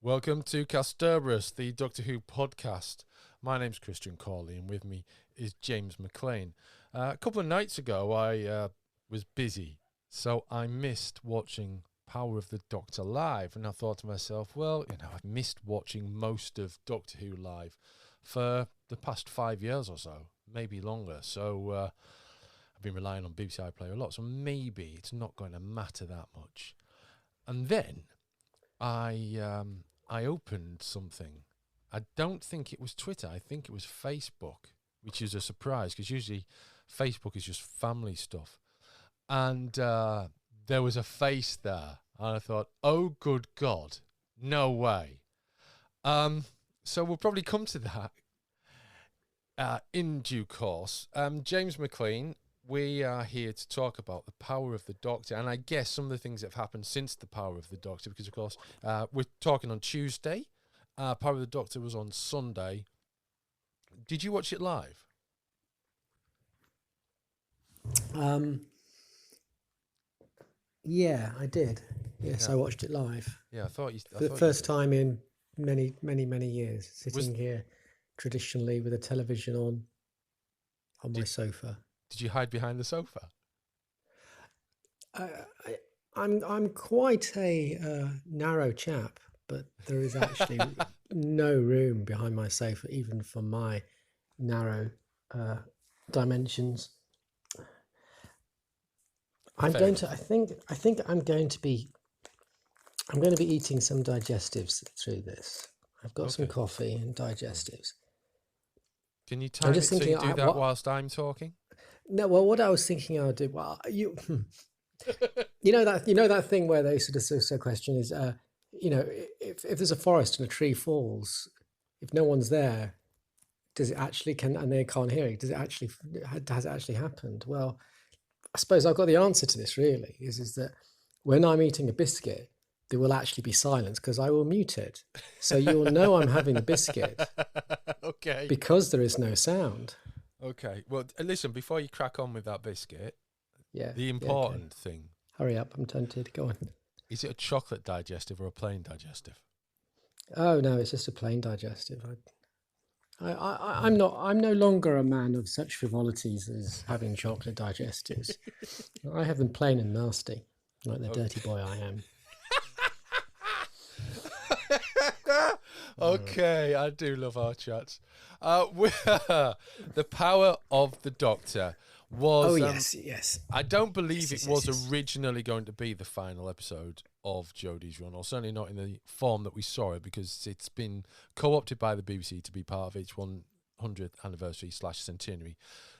Welcome to Casterbarus, the Doctor Who podcast. My name's Christian Corley, and with me is James McLean. A couple of nights ago, I was busy, so I missed watching Power of the Doctor live, and I thought to myself, well, I've missed watching most of Doctor Who live for the past 5 years or so, maybe longer. So I've been relying on BBC iPlayer a lot, so maybe it's not going to matter that much. And then I opened something. I don't think it was Twitter. I think it was Facebook, which is a surprise because usually Facebook is just family stuff. And there was a face there. And I thought, oh, good God, no way. So we'll probably come to that in due course. James McLean, we are here to talk about the Power of the Doctor, and I guess some of the things that have happened since the Power of the Doctor, because, of course, we're talking on Tuesday. Power of the Doctor was on Sunday. Did you watch it live? Yeah, I did. Yes, yeah. I watched it live. Yeah, I thought you... For the first time in many, many, many years, sitting here traditionally with a television on my sofa. Did you hide behind the sofa? I'm quite a narrow chap, but there is actually no room behind my sofa, even for my narrow dimensions. I think I'm going to be eating some digestives through this. I've got some coffee and digestives. Can you time it so you do that whilst I'm talking? No, well, what I was thinking I would do, well, you know that thing where they sort of question is, if there's a forest and a tree falls, if no one's there, does it actually and they can't hear it? Has it actually happened? Well, I suppose I've got the answer to this. Really, is that when I'm eating a biscuit, there will actually be silence because I will mute it, so you'll know I'm having a biscuit. Okay. Because there is no sound. Okay. Well, listen, before you crack on with that biscuit, the important thing... Hurry up, I'm tempted. Go on. Is it a chocolate digestive or a plain digestive? Oh, no, it's just a plain digestive. I'm no longer a man of such frivolities as having chocolate digestives. I have them plain and nasty, like the dirty boy I am. Okay, I do love our chats. The Power of the Doctor was... yes. I don't believe it was originally going to be the final episode of Jodie's run, or certainly not in the form that we saw it, because it's been co-opted by the BBC to be part of its 100th anniversary / centenary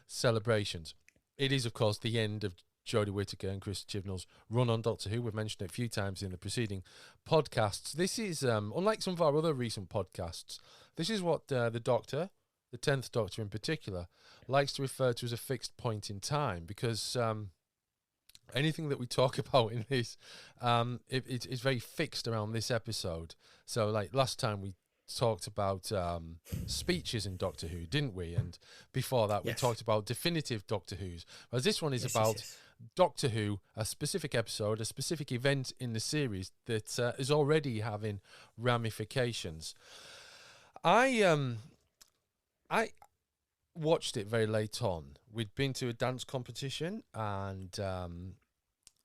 celebrations. It is, of course, the end of Jodie Whittaker and Chris Chibnall's run on Doctor Who. We've mentioned it a few times in the preceding podcasts. This is, unlike some of our other recent podcasts, this is what the Doctor, the 10th Doctor in particular, likes to refer to as a fixed point in time, because anything that we talk about in this, it's very fixed around this episode. So, like last time we talked about speeches in Doctor Who, didn't we? And before that, we talked about definitive Doctor Who's. Whereas this one is about Doctor Who, a specific episode, a specific event in the series that is already having ramifications. I watched it very late on. We'd been to a dance competition, and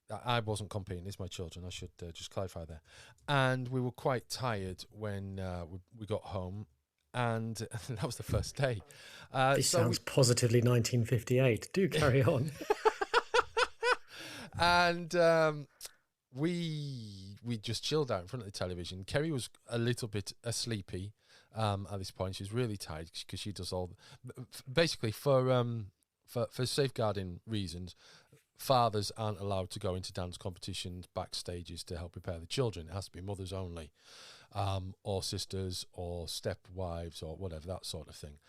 I wasn't competing. It's my children. I should just clarify there. And we were quite tired when we got home, and that was the first day. This sounds positively 1958. Do carry on. And we just chilled out in front of the television. Kerry was a little bit sleepy at this point. She was really tired because she does all... Basically, for safeguarding reasons, fathers aren't allowed to go into dance competitions backstages to help prepare the children. It has to be mothers only, or sisters, or stepwives, or whatever, that sort of thing.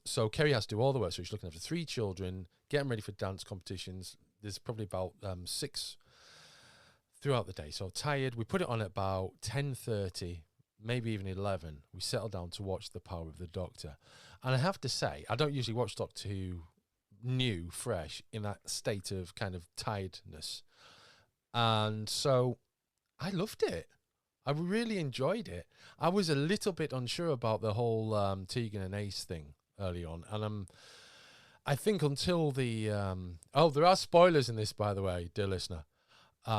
So Kerry has to do all the work. So she's looking after 3 children, getting ready for dance competitions. There's probably about 6 throughout the day. So tired. We put it on at about 10:30, maybe even 11. We settled down to watch The Power of the Doctor. And I have to say, I don't usually watch Doctor Who new, fresh, in that state of kind of tiredness. And so I loved it. I really enjoyed it. I was a little bit unsure about the whole Tegan and Ace thing early on, and I think until the there are spoilers in this, by the way, dear listener.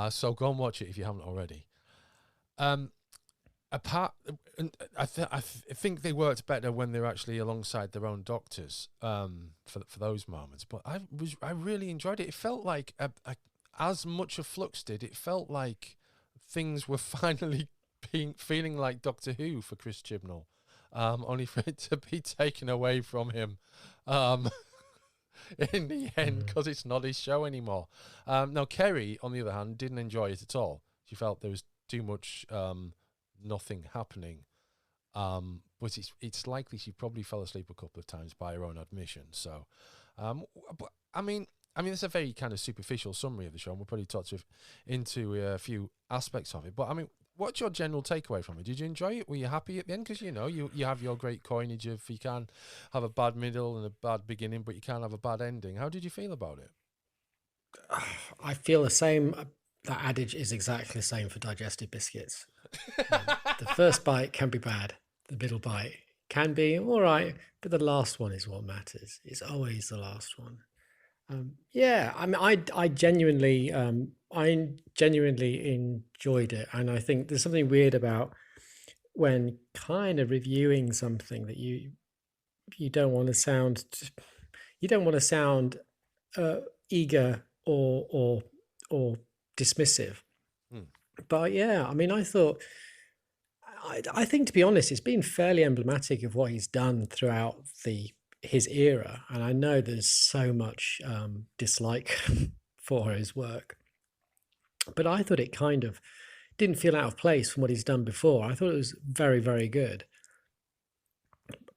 So go and watch it if you haven't already. Apart, I think they worked better when they're actually alongside their own doctors for those moments. But I really enjoyed it. It felt like as much as Flux did. It felt like things were finally feeling like Doctor Who for Chris Chibnall, only for it to be taken away from him in the end because it's not his show anymore. Now, Kerry, on the other hand, didn't enjoy it at all. She felt there was too much nothing happening. But it's likely she probably fell asleep a couple of times by her own admission. So, but I mean, it's a very kind of superficial summary of the show, and we'll probably touch into a few aspects of it. But I mean, what's your general takeaway from it? Did you enjoy it? Were you happy at the end? Because you have your great coinage of you can have a bad middle and a bad beginning, but you can't have a bad ending. How did you feel about it? I feel the same. That adage is exactly the same for digestive biscuits. The first bite can be bad. The middle bite can be all right, but the last one is what matters. It's always the last one. Yeah, I mean, I genuinely enjoyed it, and I think there's something weird about when kind of reviewing something that you don't want to sound eager or dismissive. But yeah, I mean, I think, to be honest, it's been fairly emblematic of what he's done throughout his era, and I know there's so much dislike for his work, but I thought it kind of didn't feel out of place from what he's done before. I thought it was very, very good.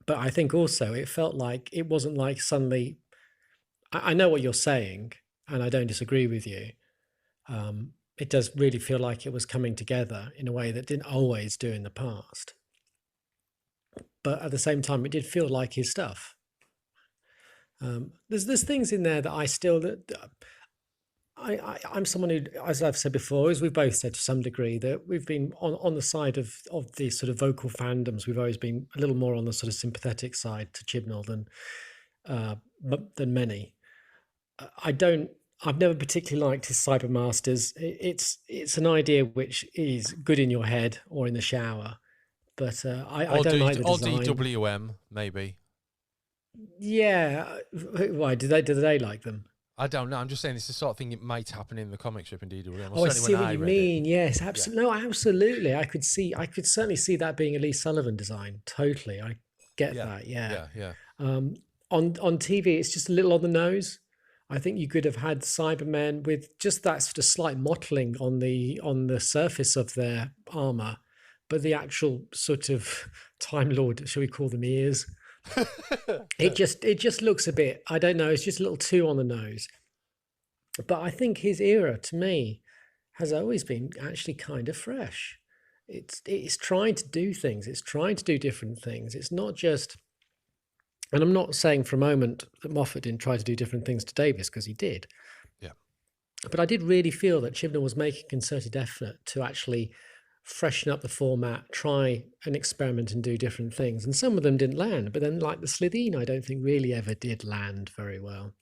But I think also it felt like it wasn't like suddenly, I know what you're saying, and I don't disagree with you. It does really feel like it was coming together in a way that didn't always do in the past. But at the same time, it did feel like his stuff. There's things in there that I'm someone who, as I've said before, as we've both said to some degree, that we've been on the side of these sort of vocal fandoms. We've always been a little more on the sort of sympathetic side to Chibnall than many. I've never particularly liked his Cybermasters. It's an idea which is good in your head or in the shower, but I don't like the design. Or DWM, maybe. Yeah, why do they like them? I don't know. I'm just saying it's the sort of thing that might happen in the comic strip in DWM. Oh, I see what you mean. Yes, absolutely. Yeah. No, absolutely. I could certainly see that being a Lee Sullivan design. Totally, I get that. Yeah. On TV, it's just a little on the nose. I think you could have had Cybermen with just that sort of slight mottling on the surface of their armor, but the actual sort of Time Lord, shall we call them ears? It just looks a bit, I don't know, it's just a little too on the nose. But I think his era, to me, has always been actually kind of fresh. It's trying to do things. It's trying to do different things. It's not just, and I'm not saying for a moment that Moffat didn't try to do different things to Davis, because he did. Yeah. But I did really feel that Chibnall was making a concerted effort to actually freshen up the format, try an experiment and do different things. And some of them didn't land, but then like the Slitheen, I don't think really ever did land very well.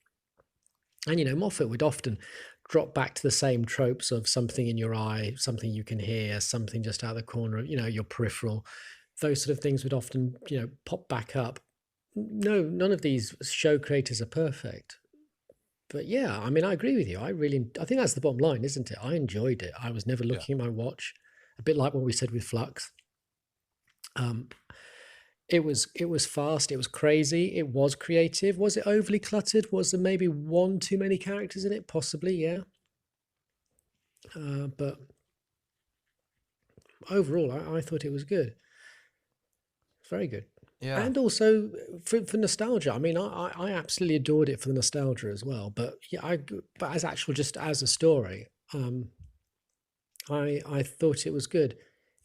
And, Moffat would often drop back to the same tropes of something in your eye, something you can hear, something just out of the corner of, your peripheral. Those sort of things would often, pop back up. No, none of these show creators are perfect. But yeah, I mean, I agree with you. I think that's the bottom line, isn't it? I enjoyed it. I was never looking at my watch. A bit like what we said with Flux. It was fast. It was crazy. It was creative. Was it overly cluttered? Was there maybe one too many characters in it? Possibly, yeah. But overall, I thought it was good. Very good. Yeah. And also for nostalgia. I mean, I absolutely adored it for the nostalgia as well. But yeah, but as a story, I thought it was good.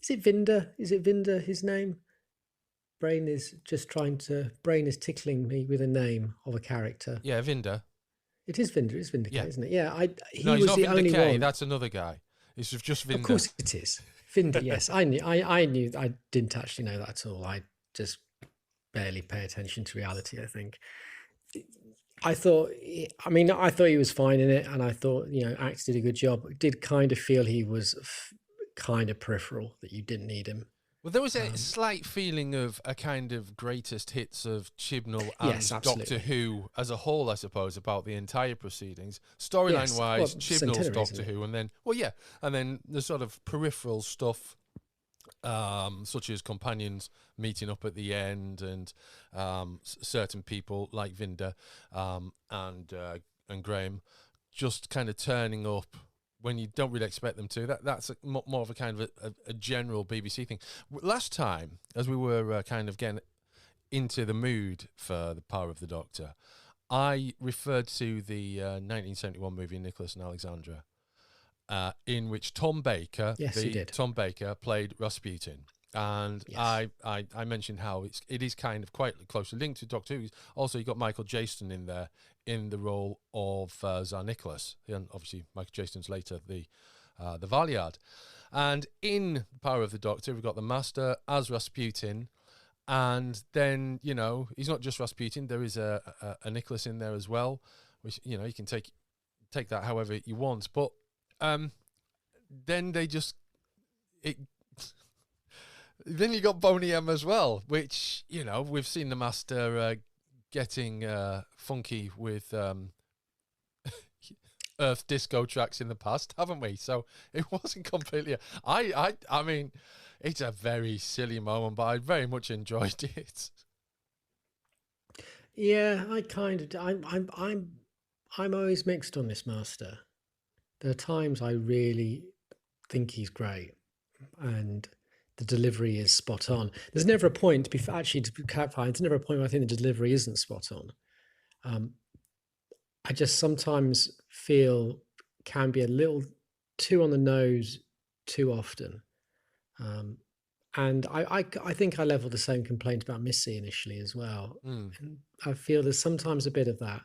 Is it Vinder? Is it Vinder, his name? Brain is tickling me with a name of a character. Yeah, Vinder. It is Vinder. Isn't it? Yeah. He no, was he's not the Vinder only K. one. That's another guy. It's just Vinder. Of course it is. Vinda, yes, I knew. I didn't actually know that at all. I just barely pay attention to reality, I think. I thought, I mean, I thought he was fine in it, and I thought, Axe did a good job. Did kind of feel he was kind of peripheral, that you didn't need him. Well, there was a slight feeling of a kind of greatest hits of Chibnall Yes, and Doctor absolutely. Who as a whole, I suppose, about the entire proceedings. Storyline Yes, well, wise, Chibnall's centenary, isn't Doctor it? Who, and then, well, yeah, and then the sort of peripheral stuff, such as companions meeting up at the end, and certain people like Vinda and Graham just kind of turning up when you don't really expect them to. That's more of a kind of a general BBC thing. Last time, as we were kind of getting into the mood for The Power of the Doctor, I referred to the 1971 movie Nicholas and Alexandra, in which Tom Baker, Yes, you did. Tom Baker, played Rasputin. And Yes. I mentioned how it is kind of quite closely linked to Doctor Who. Also, you got Michael Jaston in there in the role of Tsar Nicholas, and obviously Michael Jaston's later the Valiard. And in Power of the Doctor, we've got the Master as Rasputin, and then he's not just Rasputin. There is a Nicholas in there as well, which you can take that however you want. But then they just it. Then you got Boney M as well, which we've seen the Master getting funky with Earth disco tracks in the past, haven't we? So it wasn't completely. I mean, it's a very silly moment, but I very much enjoyed it. Yeah, I'm always mixed on this Master. There are times I really think he's great, and the delivery is spot on. There's never a point, to clarify, there's never a point where I think the delivery isn't spot on. I just sometimes feel can be a little too on the nose too often. And I think I leveled the same complaint about Missy initially as well. Mm. And I feel there's sometimes a bit of that.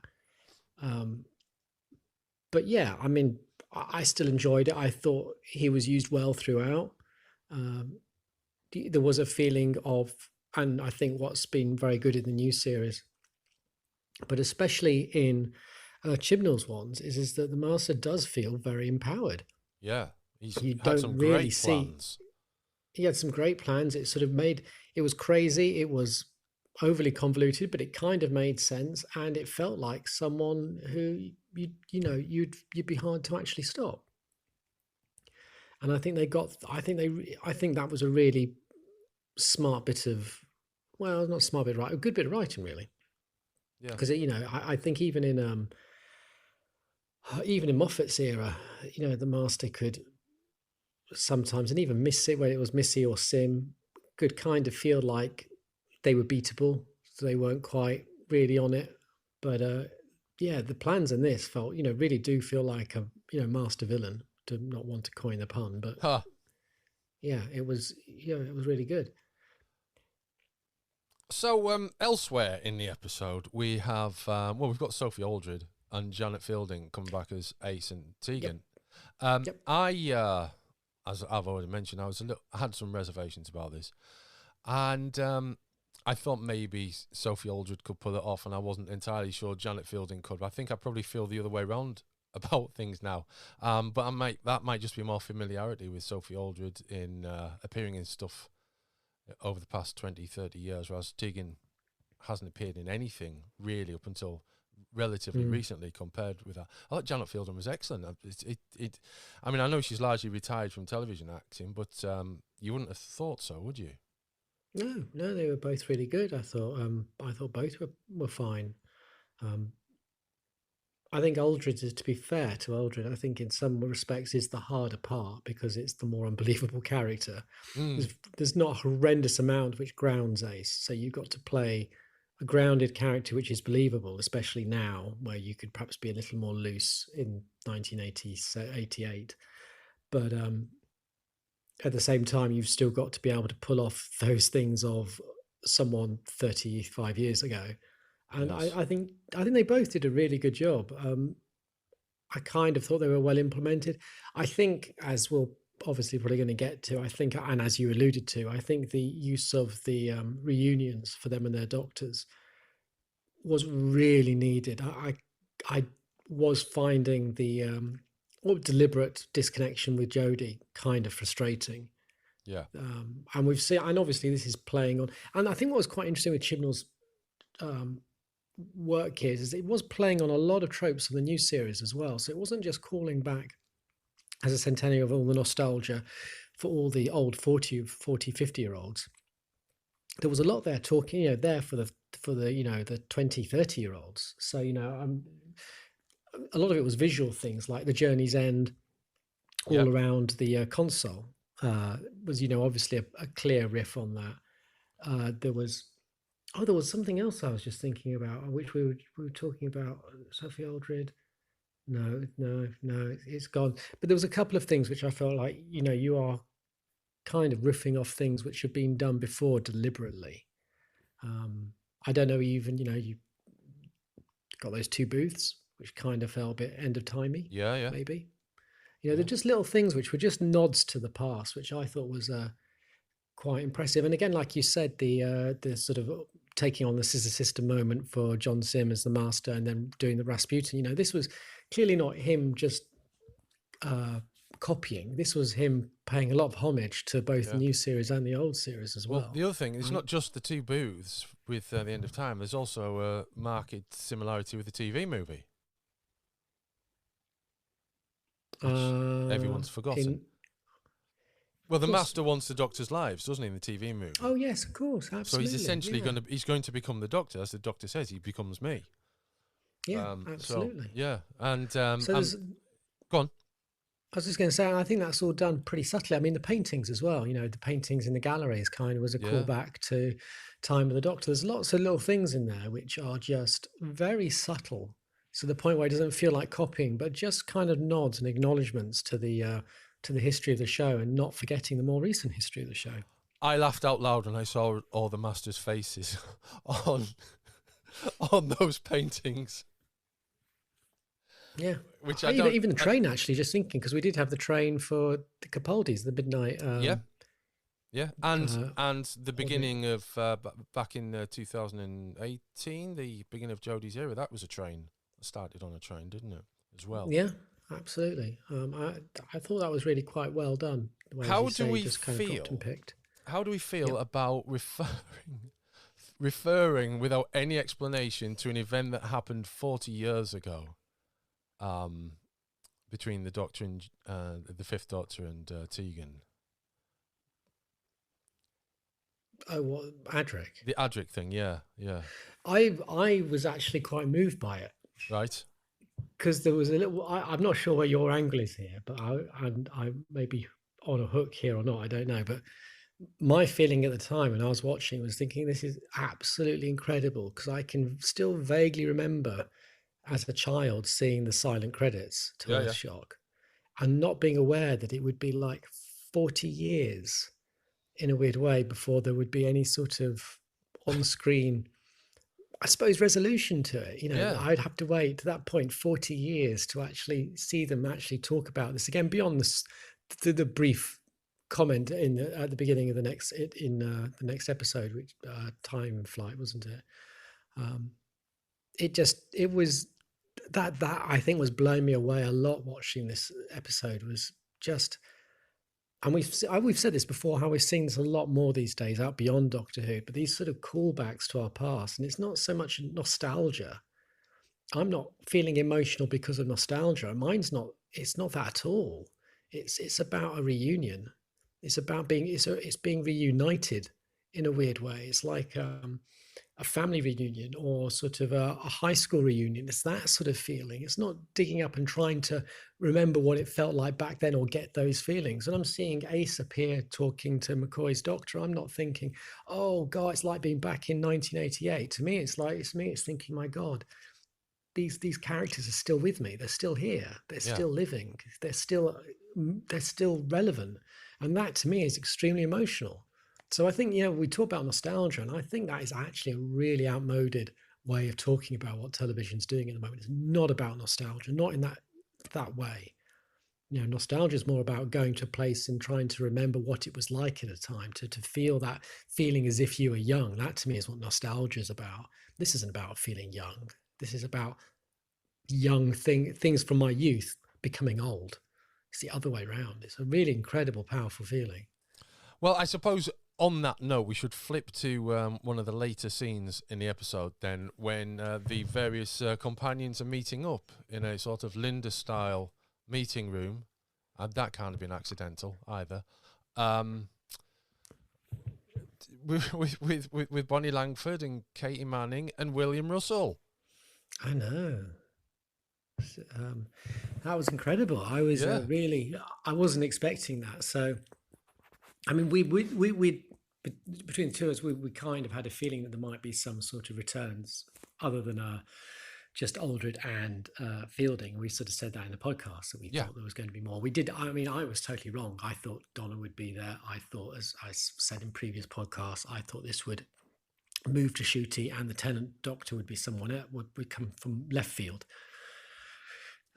But yeah, I mean, I still enjoyed it. I thought he was used well throughout. There was a feeling of, and I think what's been very good in the new series, but especially in Chibnall's ones, is that the Master does feel very empowered. Yeah, he's You had don't some really great see. plans. He had some great plans. It sort of it was crazy. It was overly convoluted, but it kind of made sense, and it felt like someone who you'd be hard to actually stop. And I think I think that was a really smart bit of, well, not smart bit, right, a good bit of writing, really. Yeah, Because I think even in Moffat's era, the Master could sometimes, and even Missy, where it was Missy or Sim, could kind of feel like they were beatable, so they weren't quite really on it. But yeah, the plans in this felt, really do feel like a master villain, to not want to coin the pun, but huh. yeah, it was really good. So elsewhere in the episode, we have we've got Sophie Aldred and Janet Fielding coming back as Ace and Tegan. Yep. I as I've already mentioned, I had some reservations about this, and I thought maybe Sophie Aldred could pull it off, and I wasn't entirely sure Janet Fielding could. But I think I probably feel the other way around about things now. But that might just be more familiarity with Sophie Aldred in appearing in stuff over the past 20, 30 years, whereas Tegan hasn't appeared in anything really up until relatively recently compared with that. I thought Janet Fielding was excellent. I mean, I know she's largely retired from television acting, but you wouldn't have thought so, would you? No, they were both really good. I thought both were fine. I think Aldred, to be fair to Aldred, I think in some respects is the harder part because it's the more unbelievable character. There's not a horrendous amount which grounds Ace, so you've got to play a grounded character which is believable, especially now where you could perhaps be a little more loose in 1988. But at the same time, you've still got to be able to pull off those things of someone 35 years ago. And Yes. I think they both did a really good job. I kind of thought they were well implemented. I think, as we'll obviously probably going to get to, I think, and as you alluded to, I think the use of the reunions for them and their doctors was really needed. I was finding the deliberate disconnection with Jodie kind of frustrating. Yeah. And we've seen, and obviously this is playing on, and I think what was quite interesting with Chibnall's work here is it was playing on a lot of tropes of the new series as well. So it wasn't just calling back as a centenary of all the nostalgia for all the old 40, 50-year-olds. There was a lot there talking, there for the the 20, 30-year-olds. So, a lot of it was visual things like the Journey's End all around the console. Was, obviously a clear riff on that. There was something else I was just thinking about, which we were talking about. Sophie Aldred. No, it's gone. But there was a couple of things which I felt like, you are kind of riffing off things which have been done before deliberately. I don't know, even, you got those two booths, which kind of felt a bit end of timey. Yeah. Maybe. They're just little things which were just nods to the past, which I thought was quite impressive. And again, like you said, the sort of taking on the Scissor Sister moment for John Sim as the master and then doing the Rasputin, this was clearly not him just copying. This was him paying a lot of homage to both the new series and the old series as well. The other thing, it's not just the two booths with The End of Time. There's also a marked similarity with the TV movie, which everyone's forgotten. Well, the Master wants the Doctor's lives, doesn't he, in the TV movie? Oh yes, of course, absolutely. So he's essentially going to become the Doctor, as the Doctor says. He becomes me. Yeah, absolutely. And so go on. I was just going to say, I think that's all done pretty subtly. I mean, the paintings as well. The paintings in the galleries kind of was a callback to Time of the Doctor. There's lots of little things in there which are just very subtle, to the point where it doesn't feel like copying, but just kind of nods and acknowledgements to the history of the show, and not forgetting the more recent history of the show. I laughed out loud when I saw all the Masters' faces on those paintings. Yeah, which even the train, actually, just thinking, because we did have the train for the Capaldis, the midnight. And the beginning of back in 2018, the beginning of Jodie's era, that was a train. It started on a train, didn't it? As well. Yeah, absolutely. I thought that was really quite well done. How do we feel? How do we feel about referring without any explanation to an event that happened 40 years ago? Between the Doctor and the Fifth Doctor and Tegan. Oh, what, Adric? The Adric thing, yeah. I was actually quite moved by it. Right. Because there was a little. I'm not sure where your angle is here, but I may be on a hook here or not. I don't know, but my feeling at the time when I was watching was thinking, this is absolutely incredible, because I can still vaguely remember as a child seeing the silent credits to Earthshock and not being aware that it would be like 40 years in a weird way before there would be any sort of on-screen, I suppose, resolution to it. I'd have to wait to that point 40 years to actually see them actually talk about this again, beyond the brief comment at the beginning of the next episode, which Time Flight, wasn't it? It was that I think was blowing me away a lot watching this episode. Was just, and we've said this before, how we've seen this a lot more these days out beyond Doctor Who, but these sort of callbacks to our past. And it's not so much nostalgia. I'm not feeling emotional because of nostalgia. It's not that at all. It's about a reunion. It's about it's being reunited in a weird way. It's like a family reunion, or sort of a high school reunion. It's that sort of feeling. It's not digging up and trying to remember what it felt like back then or get those feelings. And I'm seeing Ace appear talking to McCoy's doctor. I'm not thinking, oh God, it's like being back in 1988. To me, it's thinking, my God, these characters are still with me. They're still here. They're still living. They're still relevant. And that to me is extremely emotional. So I think, we talk about nostalgia, and I think that is actually a really outmoded way of talking about what television's doing at the moment. It's not about nostalgia, not in that way. nostalgia is more about going to a place and trying to remember what it was like at a time, to feel that feeling as if you were young. That to me is what nostalgia is about. This isn't about feeling young. This is about things from my youth becoming old. It's the other way around. It's a really incredible, powerful feeling. Well, I suppose on that note, we should flip to one of the later scenes in the episode then, when the various companions are meeting up in a sort of Linda-style meeting room. And that can't have been accidental either. With Bonnie Langford and Katie Manning and William Russell. I know. That was incredible. I was I wasn't expecting that. So, I mean, we between the two of us, we kind of had a feeling that there might be some sort of returns other than just Aldred and Fielding. We sort of said that in the podcast that we thought there was going to be more. We did. I mean, I was totally wrong. I thought Donna would be there. I thought, as I said in previous podcasts, I thought this would move to Shooty and the Tenant Doctor would be someone else, would come from left field.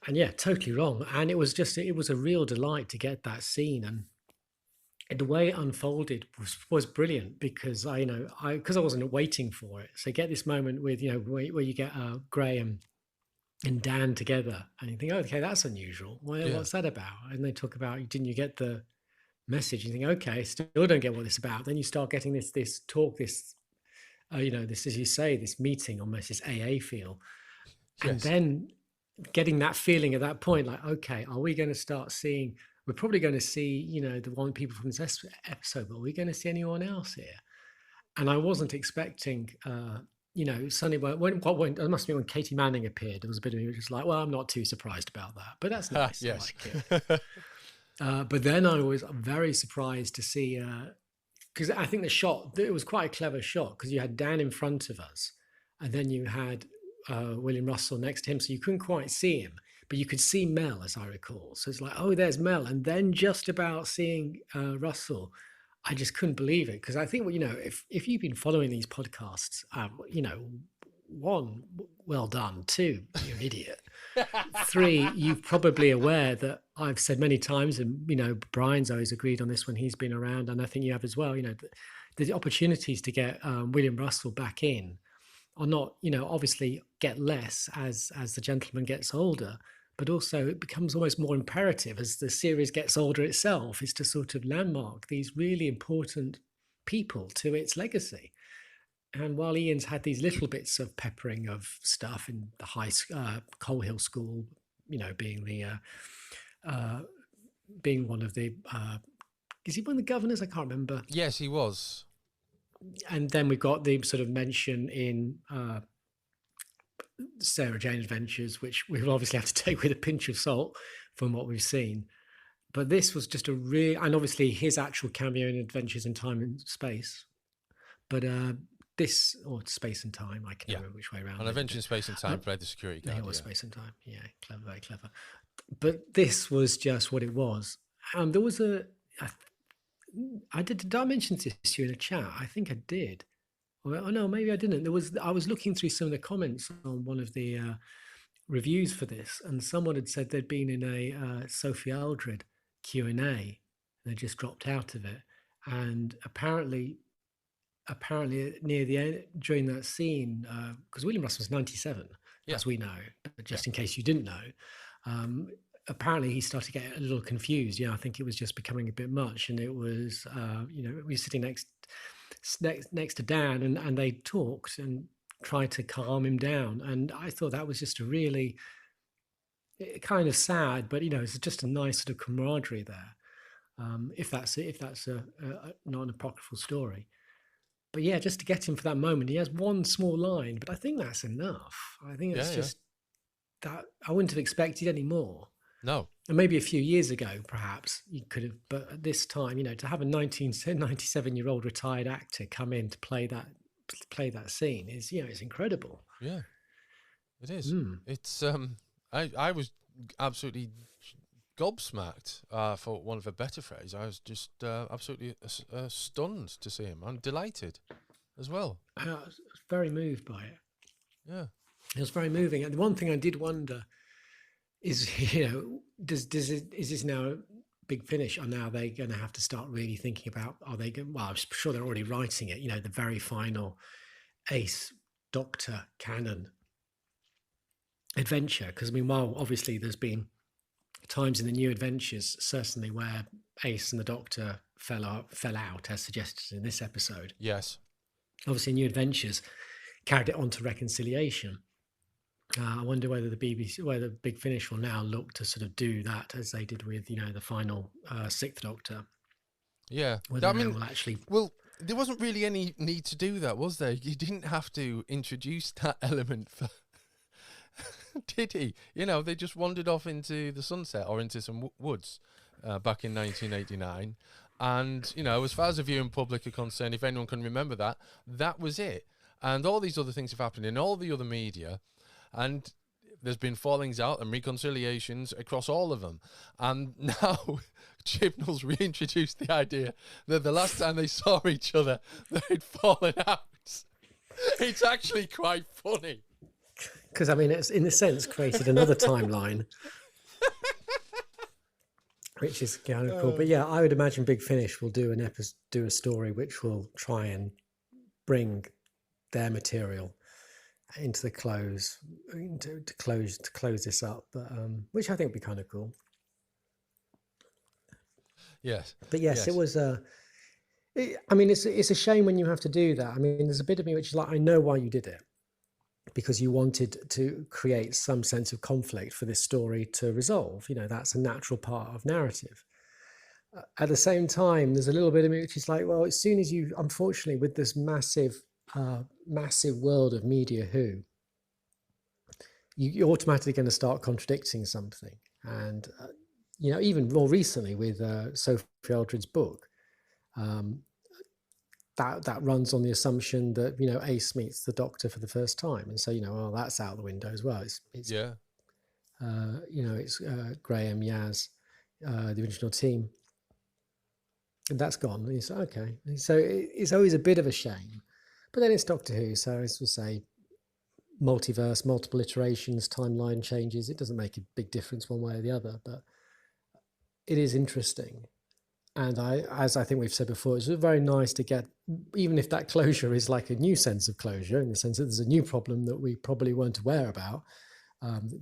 And yeah, totally wrong. And it was a real delight to get that scene, and the way it unfolded was brilliant because I wasn't waiting for it. So get this moment with, where you get Graham and Dan together, and you think, oh, okay, that's unusual. What's that about? And they talk about, didn't you get the message? You think, okay, still don't get what it's about. Then you start getting this talk, this, this, as you say, this meeting, almost this AA feel. Yes. And then getting that feeling at that point, like, okay, are we going to start seeing, we're probably going to see, the one people from this episode, but are we going to see anyone else here? And I wasn't expecting, suddenly it must be when Katie Manning appeared, there was a bit of it just like, well, I'm not too surprised about that, but that's nice. Yes. I like it. But then I was very surprised to see, because I think it was quite a clever shot, because you had Dan in front of us, and then you had William Russell next to him, so you couldn't quite see him, but you could see Mel, as I recall. So it's like, oh, there's Mel, and then just about seeing Russell, I just couldn't believe it, because I think, if you've been following these podcasts, one, well done. Two, you're an idiot. Three, you're probably aware that I've said many times, and Brian's always agreed on this when he's been around, and I think you have as well. The opportunities to get William Russell back in are not, obviously get less as the gentleman gets older, but also it becomes almost more imperative as the series gets older itself, is to sort of landmark these really important people to its legacy. And while Ian's had these little bits of peppering of stuff in the Coal Hill School, being being one of the, is he one of the governors? I can't remember. Yes, he was. And then we've got the sort of mention in Sarah Jane Adventures, which we'll obviously have to take with a pinch of salt from what we've seen. But this was just and obviously his actual cameo in Adventures in Time and Space. But or Space and Time, I can remember which way around. On Adventure in Space and Time, played the security guard. It was Space and Time, clever, very clever. But this was just what it was. And there was did I mention this to you in a chat? I think I did. Oh no, maybe I didn't. I was looking through some of the comments on one of the reviews for this, and someone had said they'd been in a Sophie Aldred Q&A, and they just dropped out of it. And apparently near the end, during that scene, because William Russell was 97, as we know, but just in case you didn't know, apparently he started to get a little confused. I think it was just becoming a bit much, and it was, we were sitting next to Dan, and they talked and tried to calm him down. And I thought that was just a really kind of sad, but it's just a nice sort of camaraderie there. If that's not an apocryphal story. But yeah, just to get him for that moment, he has one small line, but I think that's enough. I think it's just that I wouldn't have expected any more. No. And maybe a few years ago, perhaps you could have, but at this time, to have a 97-year-old retired actor come in to play that scene is, it's incredible. Yeah, it is. It's I was absolutely gobsmacked, for one of a better phrase. I was just absolutely stunned to see him. I'm delighted as well. I was very moved by it. Yeah. It was very moving. And the one thing I did wonder, is is this now Big Finish? Or now are they going to have to start really thinking about? Are they going? Well, I'm sure they're already writing it. The very final Ace Doctor canon adventure. Because while obviously there's been times in the New Adventures, certainly where Ace and the Doctor fell out, as suggested in this episode. Yes. Obviously, New Adventures carried it on to Reconciliation. I wonder whether whether Big Finish will now look to sort of do that as they did with, the final Sixth Doctor. Yeah. Whether they will actually. Well, there wasn't really any need to do that, was there? You didn't have to introduce that element for. Did he? They just wandered off into the sunset or into some woods back in 1989. And, as far as the viewing public are concerned, if anyone can remember that, that was it. And all these other things have happened in all the other media. And there's been fallings out and reconciliations across all of them. And now Chibnall's reintroduced the idea that the last time they saw each other, they'd fallen out. It's actually quite funny. Because, it's in a sense created another timeline, which is kind of cool. But yeah, I would imagine Big Finish will do a story which will try and bring their material into the close to close this up, but which I think would be kind of cool. Yes, but yes. It was it's a shame when you have to do that. There's a bit of me which is like, I know why you did it, because you wanted to create some sense of conflict for this story to resolve. That's a natural part of narrative. At the same time, there's a little bit of me which is like, well, as soon as you, unfortunately, with this massive world of Media Who, you're automatically going to start contradicting something. And, even more recently with Sophie Aldred's book, that runs on the assumption that, Ace meets the Doctor for the first time. And so, well, that's out the window as well. It's yeah. It's Graham, Yaz, the original team. And that's gone. And it's okay. So it's always a bit of a shame. But then it's Doctor Who, so as we say, multiverse, multiple iterations, timeline changes. It doesn't make a big difference one way or the other, but it is interesting. And as I think we've said before, it's very nice to get, even if that closure is like a new sense of closure, in the sense that there's a new problem that we probably weren't aware about,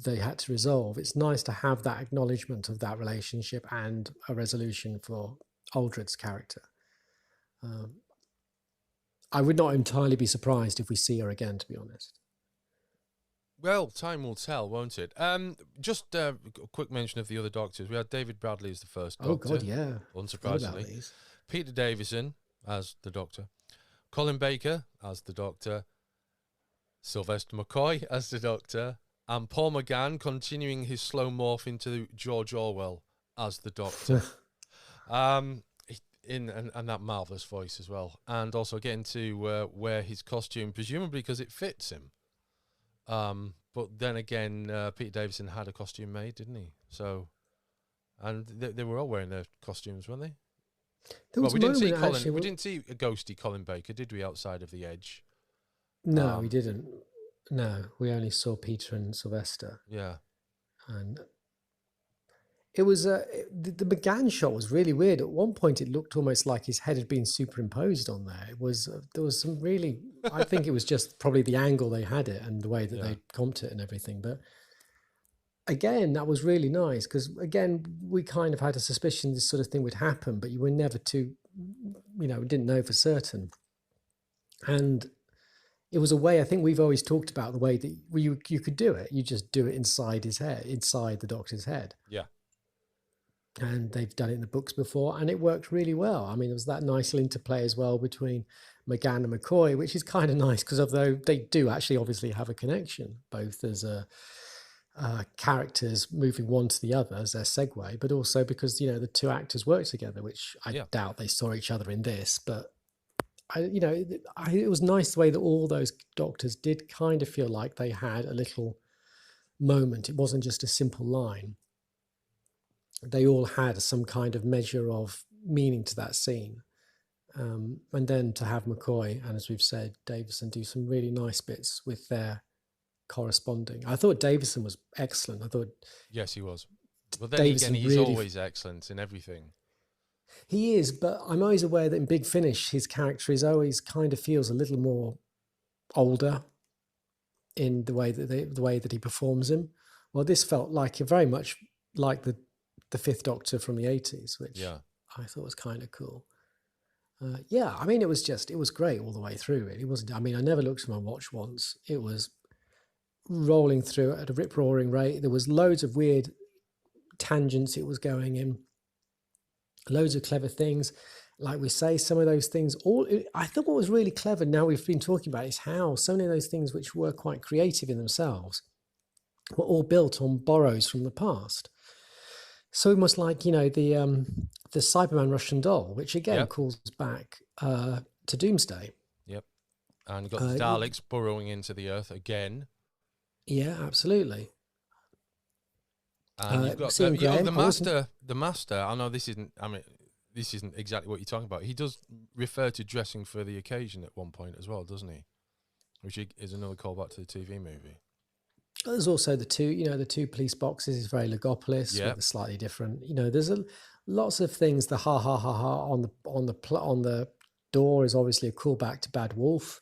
they had to resolve. It's nice to have that acknowledgement of that relationship and a resolution for Aldred's character. I would not entirely be surprised if we see her again, to be honest. Well, time will tell, won't it? Just a quick mention of the other Doctors. We had David Bradley as the first Doctor. Oh, God, yeah. Unsurprisingly. Peter Davison as the Doctor. Colin Baker as the Doctor. Sylvester McCoy as the Doctor. And Paul McGann continuing his slow morph into George Orwell as the Doctor. And that marvellous voice as well. And also getting to wear his costume, presumably because it fits him. But then again, Peter Davison had a costume made, didn't he? So, and they were all wearing their costumes, weren't they? Well, we didn't see Colin. We didn't see a ghosty Colin Baker, did we? Outside of the Edge. No, we didn't. No, we only saw Peter and Sylvester. Yeah, and it was the McGann shot was really weird. At one point, it looked almost like his head had been superimposed on there. It was there was some really. I think it was just probably the angle they had it and the way that they comped it and everything. But again, that was really nice because again, we kind of had a suspicion this sort of thing would happen, but you were never too, didn't know for certain. And it was a way, I think we've always talked about the way that you could do it. You just do it inside his head, inside the Doctor's head. Yeah. And they've done it in the books before, and it worked really well. There was that nice interplay as well between McGann and McCoy, which is kind of nice because although they do actually obviously have a connection, both as characters moving one to the other as their segue, but also because, the two actors work together, which I doubt they saw each other in this, but it was nice the way that all those Doctors did kind of feel like they had a little moment. It wasn't just a simple line. They all had some kind of measure of meaning to that scene. And then to have McCoy and, as we've said, Davison do some really nice bits with their corresponding. I thought Davison was excellent. I thought Yes, he was. But then Davison again, he's really always excellent in everything. he is, but I'm always aware that in Big Finish, his character is always kind of feels a little more older in the way that the way that he performs him. Well, this felt like very much like the Fifth Doctor from the 80s, which Yeah. I thought was kind of cool. Yeah, I mean, it was great all the way through. It wasn't. I mean, I never looked at my watch once. It was rolling through at a rip roaring rate. There was loads of weird tangents it was going in, loads of clever things. Like we say, some of those things. I thought what was really clever. Now we've been talking about is how so many of those things, which were quite creative in themselves, were all built on borrows from the past. So almost like the Cyberman Russian doll, which again calls back to Doomsday. Yep. And you've got the Daleks burrowing into the Earth again. Yeah, absolutely. And you've got the Master. I know this isn't. I mean, this isn't exactly what you're talking about. He does refer to dressing for the occasion at one point as well, doesn't he? Which is another callback to the TV movie. There's also the two police boxes is very Logopolis with a slightly different. There's lots of things. The ha ha ha ha on the door is obviously a callback to Bad Wolf.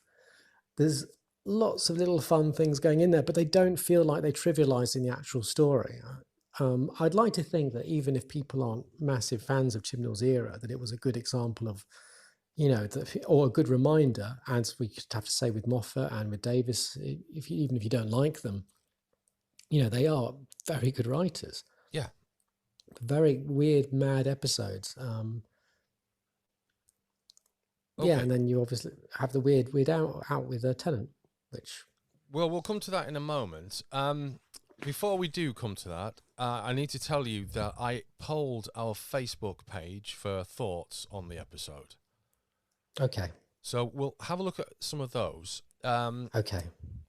There's lots of little fun things going in there, but they don't feel like they trivialize in the actual story. I'd like to think that even if people aren't massive fans of Chibnall's era, that it was a good example of, or a good reminder, as we could have to say with Moffat and with Davis, even if you don't like them, they are very good writers. Yeah. Very weird, mad episodes. Yeah, and then you obviously have the weird out with Tennant, which... Well, we'll come to that in a moment. Before we do come to that, I need to tell you that I polled our Facebook page for thoughts on the episode. Okay. So we'll have a look at some of those. Okay.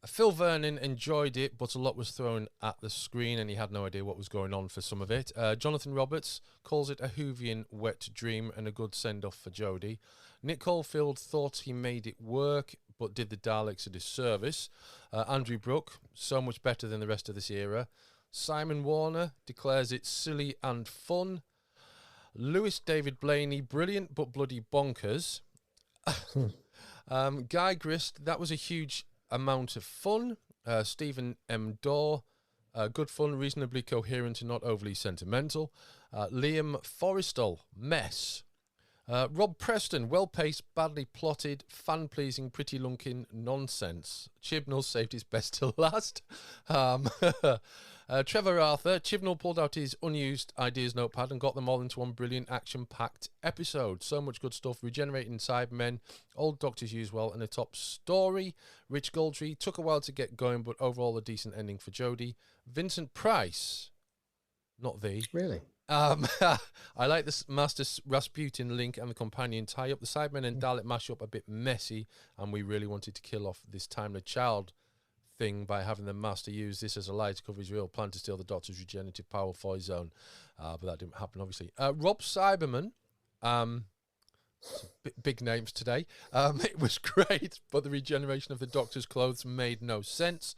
Phil Vernon enjoyed it, but a lot was thrown at the screen and he had no idea what was going on for some of it. Jonathan Roberts calls it a Whovian wet dream and a good send-off for Jodie. Nick Caulfield thought he made it work, but did the Daleks a disservice. Andrew Brooke, so much better than the rest of this era. Simon Warner declares it silly and fun. Lewis David Blaney, brilliant but bloody bonkers. Guy Grist, that was a huge amount of fun. Stephen M. Dorr, good fun, reasonably coherent and not overly sentimental. Liam Forrestal, mess. Rob Preston, well-paced, badly plotted, fan-pleasing, pretty-lunking nonsense. Chibnall saved his best till last. Trevor Arthur, Chibnall pulled out his unused ideas notepad and got them all into one brilliant action-packed episode. So much good stuff. Regenerating Cybermen, old Doctors used well, and a top story. Rich Goldtree, took a while to get going, but overall a decent ending for Jodie. Vincent Price, not the... Really? I like this Master Rasputin link and the companion tie-up. The Cybermen and Dalek mash-up a bit messy, and we really wanted to kill off this timely child thing by having the Master use this as a lie to cover his real plan to steal the Doctor's regenerative power for his own. But that didn't happen, obviously. Rob Cyberman, big names today. It was great, but the regeneration of the Doctor's clothes made no sense.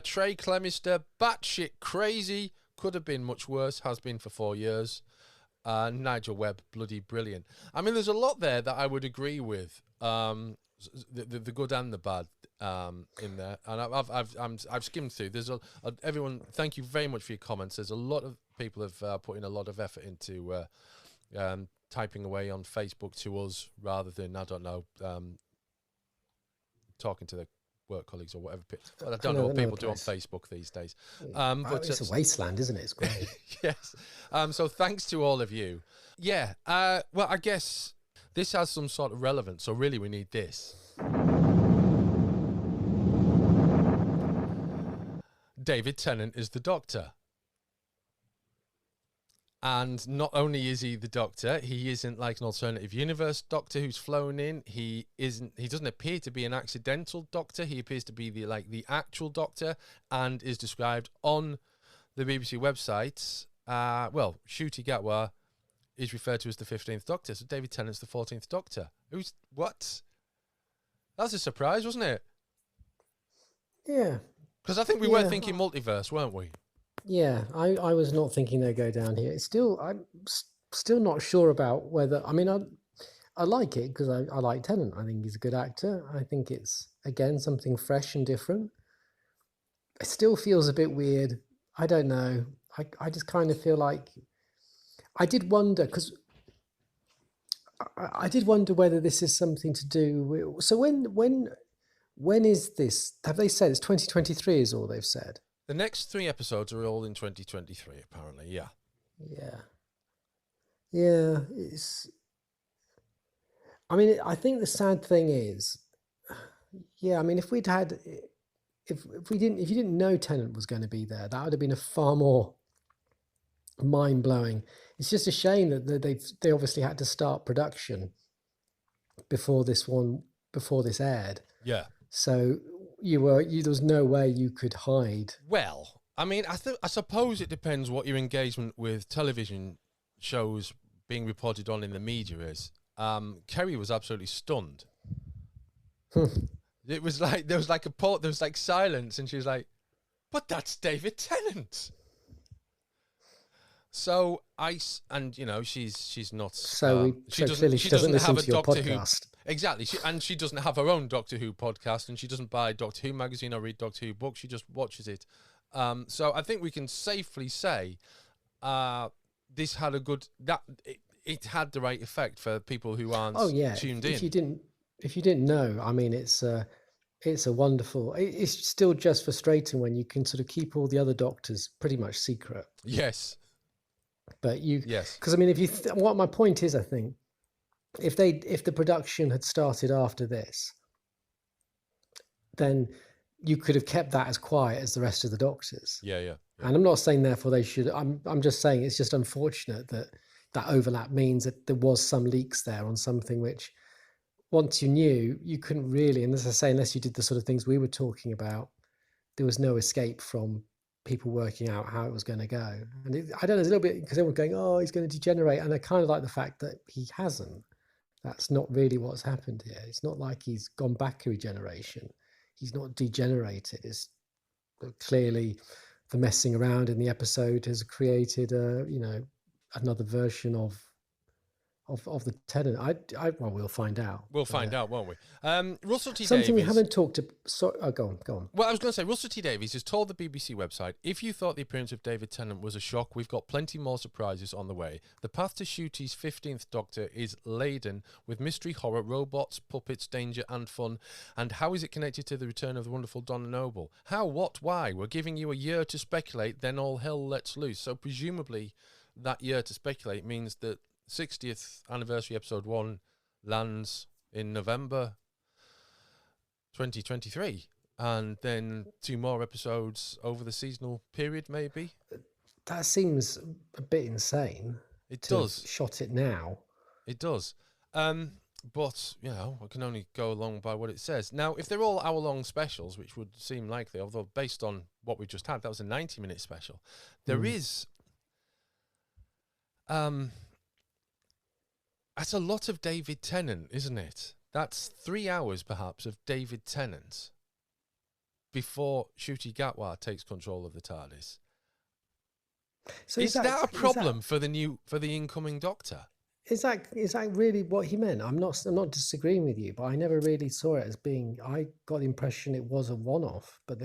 Trey Clemister, batshit crazy. Could have been much worse, has been for 4 years. Nigel Webb, bloody brilliant. I mean, there's a lot there that I would agree with. The good and the bad in there, and I've skimmed through. There's everyone. Thank you very much for your comments. There's a lot of people have put in a lot of effort into typing away on Facebook to us rather than talking to the work colleagues or whatever. Well, I don't know what people do on Facebook these days. But it's a wasteland, isn't it? It's great. Yes. So thanks to all of you. Yeah. Well, I guess this has some sort of relevance. So really, we need this. David Tennant is the Doctor. And not only is he the Doctor, he isn't like an alternative universe Doctor who's flown in. He doesn't appear to be an accidental Doctor. He appears to be the actual Doctor, and is described on the BBC website. Well, Ncuti Gatwa is referred to as the 15th Doctor, so David Tennant's the 14th Doctor. What? That's a surprise, wasn't it? Yeah. Because I think we were thinking multiverse, weren't we? Yeah, I was not thinking they'd go down here. It's still, still not sure about whether. I mean, I like it because I like Tennant. I think he's a good actor. I think it's again something fresh and different. It still feels a bit weird. I don't know. I just kind of feel like I did wonder because I did wonder whether this is something to do with. So when is this? Have they said it's 2023? Is all they've said? The next 3 episodes are all in 2023, apparently. Yeah. Yeah. Yeah. It's. I mean, I think the sad thing is, yeah. I mean, if we'd had, if we didn't, if you didn't know Tennant was going to be there, that would have been a far more mind blowing. It's just a shame that they obviously had to start production before this aired. Yeah. So there was no way you could hide. Well, I mean, I suppose it depends what your engagement with television shows being reported on in the media is. Kerry was absolutely stunned. It was like there was like silence, and she was like, "But that's David Tennant." So she's not. So she doesn't listen to your podcast. Exactly, and she doesn't have her own Doctor Who podcast, and she doesn't buy Doctor Who magazine or read Doctor Who books. She just watches it. So I think we can safely say this had it had the right effect for people who aren't tuned in. If you didn't know, I mean, it's a wonderful. It's still just frustrating when you can sort of keep all the other Doctors pretty much secret. Yes. But because I mean, if you what my point is, I think if the production had started after this, then you could have kept that as quiet as the rest of the Doctors. Yeah. And I'm not saying therefore they should. I'm just saying it's just unfortunate that overlap means that there was some leaks there on something which, once you knew, you couldn't really. And as I say, unless you did the sort of things we were talking about, there was no escape from people working out how it was going to go. And I don't know, it's a little bit because everyone's going, "Oh, he's going to degenerate," and I kind of like the fact that he hasn't. That's not really what's happened here. It's not like he's gone back to regeneration. He's not degenerated. It's clearly the messing around in the episode has created another version of the Tennant. Well, we'll find out. We'll find out, won't we? Russell T. Something Davies. we haven't talked to. Go on. Well, I was going to say, Russell T. Davies has told the BBC website, if you thought the appearance of David Tennant was a shock, we've got plenty more surprises on the way. The path to Ncuti's 15th Doctor is laden with mystery, horror, robots, puppets, danger and fun. And how is it connected to the return of the wonderful Donna Noble? How, what, why? We're giving you a year to speculate, then all hell lets loose. So presumably that year to speculate means that 60th anniversary episode 1 lands in November 2023, and then 2 more episodes over the seasonal period, maybe. That seems a bit insane. It does. Shot it now. It does. But, I can only go along by what it says. Now, if they're all hour-long specials, which would seem likely, although based on what we just had, that was a 90-minute special, there is... That's a lot of David Tennant, isn't it? That's 3 hours, perhaps, of David Tennant before Ncuti Gatwa takes control of the TARDIS. So is that a problem for the incoming Doctor? Is that really what he meant? I'm not disagreeing with you, but I never really saw it as being. I got the impression it was a one-off, but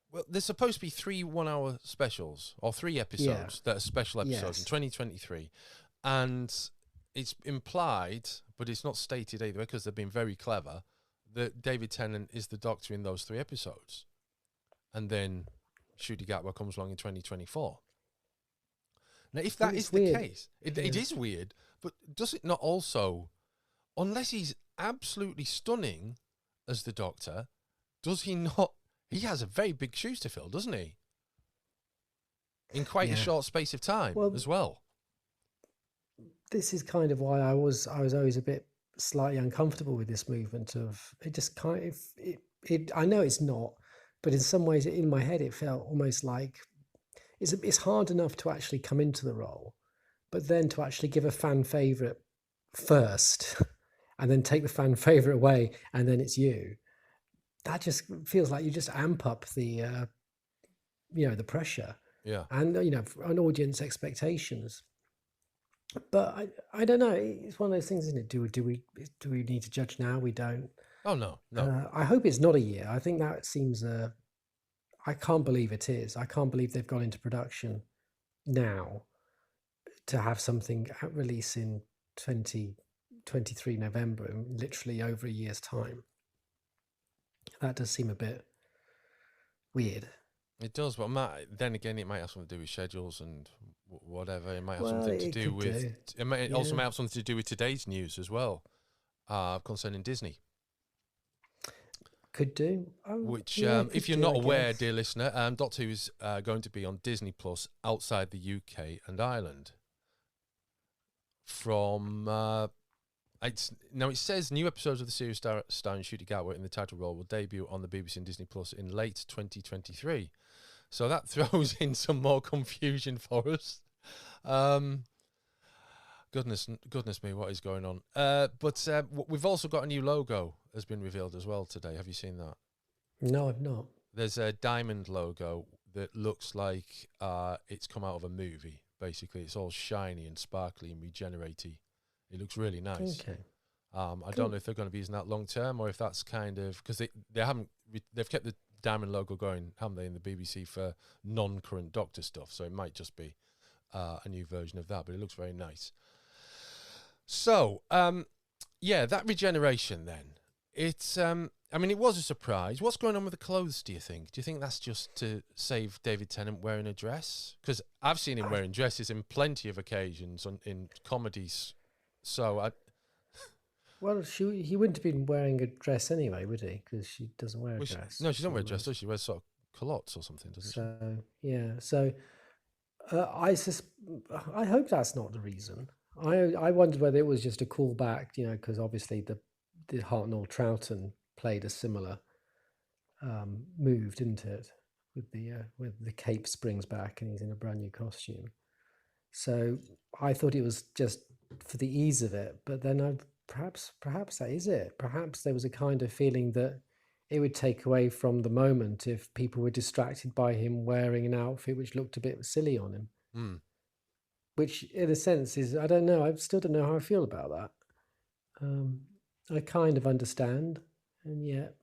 well, there's supposed to be 3 1-hour specials or 3 episodes that are special episodes in 2023, and it's implied, but it's not stated either because they've been very clever, that David Tennant is the Doctor in those 3 episodes. And then Ncuti Gatwa comes along in 2024. Now, if that is the case, it is weird, but does it not also, unless he's absolutely stunning as the Doctor, does he not, he has a very big shoes to fill, doesn't he? In quite a short space of time as well. This is kind of why I was always a bit slightly uncomfortable with this movement of it. Just kind of I know it's not, but in some ways in my head it felt almost like it's hard enough to actually come into the role, but then to actually give a fan favorite first and then take the fan favorite away and then it's you. that just feels like you just amp up the the pressure Yeah. and an audience expectations. But I don't know. It's one of those things, isn't it? Do we need to judge now? We don't. Oh no. I hope it's not a year. I think that seems. I can't believe it is. I can't believe they've gone into production now to have something release in 2023 November, in literally over a year's time. That does seem a bit weird. It does, but then again, it might have something to do with schedules and whatever. It might have Well, something to it do could with. do. It also might have something to do with today's news as well, concerning Disney. Could do. Which, Yeah, if could you're do, not I aware, guess. dear listener, Doctor Who is going to be on Disney Plus outside the UK and Ireland from. It says new episodes of the series starring Ncuti Gatwa in the title role will debut on the BBC and Disney Plus in late 2023. So that throws in some more confusion for us. Goodness me, what is going on? But we've also got a new logo has been revealed as well today. Have you seen that? No, I've not. There's a diamond logo that looks like it's come out of a movie. Basically, it's all shiny and sparkly and regeneratey. It looks really nice. Okay. I don't know if they're going to be using that long term or if that's kind of because they've kept the diamond logo going, haven't they, in the BBC for non-current Doctor stuff. So it might just be a new version of that, but it looks very nice. So that regeneration then. It's it was a surprise. What's going on with the clothes, do you think? Do you think that's just to save David Tennant wearing a dress? Because I've seen him wearing dresses in plenty of occasions in comedies. So Well, he wouldn't have been wearing a dress anyway, would he? Because she doesn't wear a dress. No, she doesn't wear a dress, does she? She wears sort of culottes or something, doesn't she? So, yeah. So, I hope that's not the reason. I wondered whether it was just a callback, because obviously the Hartnell Troughton played a similar move, didn't it? With the cape springs back and he's in a brand new costume. So I thought it was just for the ease of it, but then perhaps that is it. Perhaps there was a kind of feeling that it would take away from the moment if people were distracted by him wearing an outfit which looked a bit silly on him. Mm. Which, in a sense, is, I don't know. I still don't know how I feel about that. I kind of understand, and yet,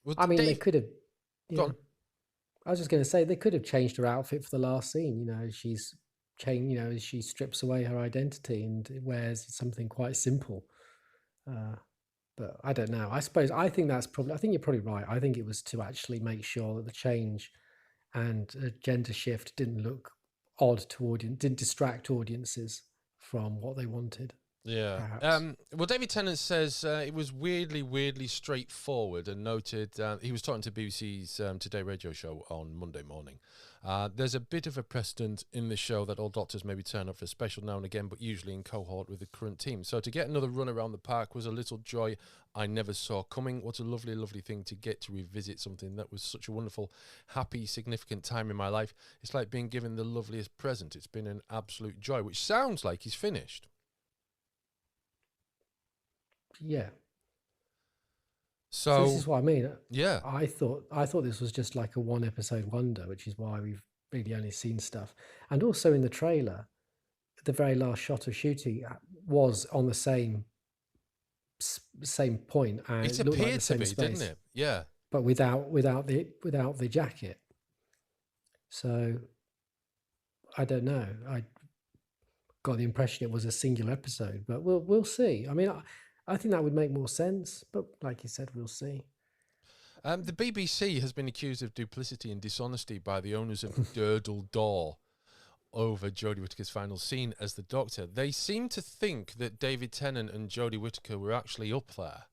they could have. Go on. I was just going to say they could have changed her outfit for the last scene. She's changed. As she strips away her identity and wears something quite simple. But I don't know. I think you're probably right. I think it was to actually make sure that the change and a gender shift didn't look odd to audience, didn't distract audiences from what they wanted. Yeah. Perhaps. Well, David Tennant says it was weirdly straightforward and noted he was talking to BBC's Today radio show on Monday morning. There's a bit of a precedent in the show that all doctors maybe turn up for a special now and again, but usually in cohort with the current team. So to get another run around the park was a little joy I never saw coming. What a lovely, lovely thing to get to revisit something that was such a wonderful, happy, significant time in my life. It's like being given the loveliest present. It's been an absolute joy, which sounds like he's finished. Yeah. So this is what I mean. Yeah. I thought this was just like a one episode wonder, which is why we've really only seen stuff. And also in the trailer, the very last shot of Ncuti was on the same point, and it looked like appeared the same to be, space, didn't it? Yeah. But without the jacket. So I don't know. I got the impression it was a singular episode, but we'll see. I mean, I think that would make more sense, but like you said, we'll see. The BBC has been accused of duplicity and dishonesty by the owners of Durdle Door over Jodie Whittaker's final scene as the Doctor. They seem to think that David Tennant and Jodie Whittaker were actually up there,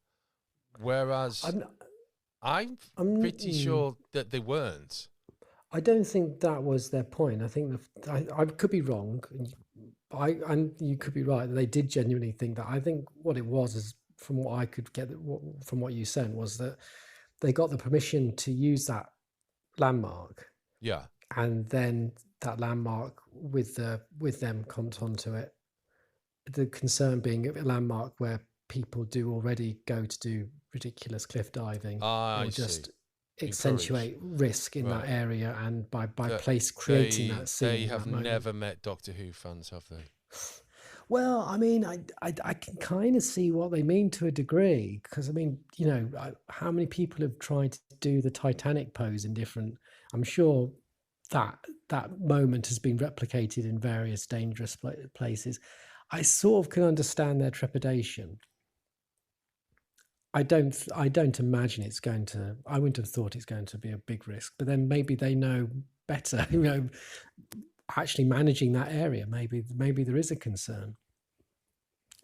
whereas I'm pretty sure that they weren't. I don't think that was their point. I think I could be wrong. And you could be right that they did genuinely think that. I think what it was is, from what I could get from what you said, was that they got the permission to use that landmark. Yeah. And then that landmark with them comped onto it. The concern being a landmark where people do already go to do ridiculous cliff diving I or see. just Encourage. accentuate risk in that Right. area, and by That place creating they that they scene in have that moment. never met Doctor Who fans, have they? Well, I mean, I can kind of see what they mean to a degree, because I mean, how many people have tried to do the Titanic pose in different? I'm sure that that moment has been replicated in various dangerous places. I sort of can understand their trepidation. I don't imagine it's going to. I wouldn't have thought it's going to be a big risk, but then maybe they know better. Actually managing that area, maybe there is a concern,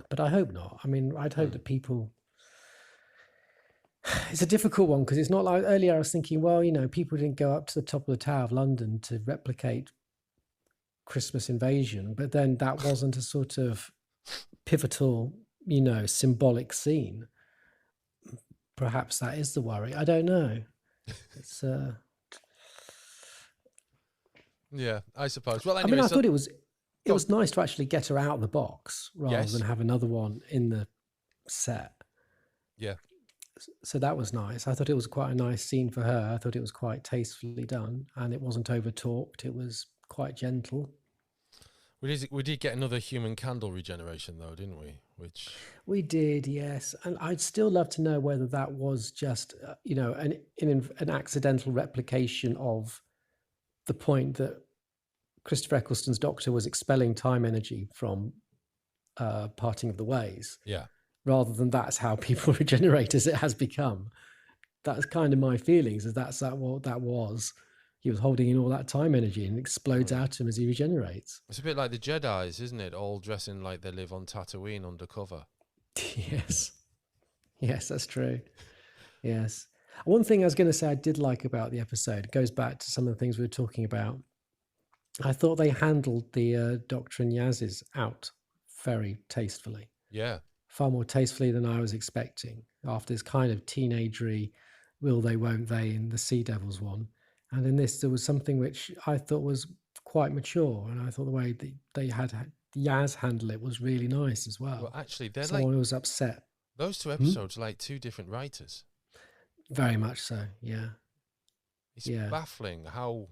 but I hope not. I mean, I'd hope Hmm. that people. It's a difficult one because it's not like earlier. I was thinking, well, people didn't go up to the top of the Tower of London to replicate Christmas Invasion, but then that wasn't a sort of pivotal, symbolic scene. Perhaps that is the worry. I don't know. It's. Yeah, I suppose. Well, I mean, anyway, I so thought it go on. was nice to actually get her out of the box rather than Yes. have another one in the set. Yeah. So that was nice. I thought it was quite a nice scene for her. I thought it was quite tastefully done, and it wasn't over talked. It was quite gentle. We did get another human candle regeneration though, didn't we? Which We did, yes, and I'd still love to know whether that was just an accidental replication of the point that Christopher Eccleston's Doctor was expelling time energy from Parting of the Ways, yeah. rather than that's how people regenerate as it has become. That's kind of my feelings, is that's what that was. He was holding in all that time energy and explodes Right. out of him as he regenerates. It's a bit like the Jedi's, isn't it? All dressing like they live on Tatooine undercover. Yes. Yes, that's true. Yes. One thing I was going to say I did like about the episode goes back to some of the things we were talking about. I thought they handled the Doctor and Yaz's out very tastefully, Yeah. far more tastefully than I was expecting after this kind of teenagery will they, won't they in the Sea Devils one. And in this, there was something which I thought was quite mature. And I thought the way that they had Yaz handle it was really nice as Well, well. actually, they're like Someone who was upset. those two Hmm? episodes are like two different writers. Very much so. Yeah. It's Yeah. baffling how.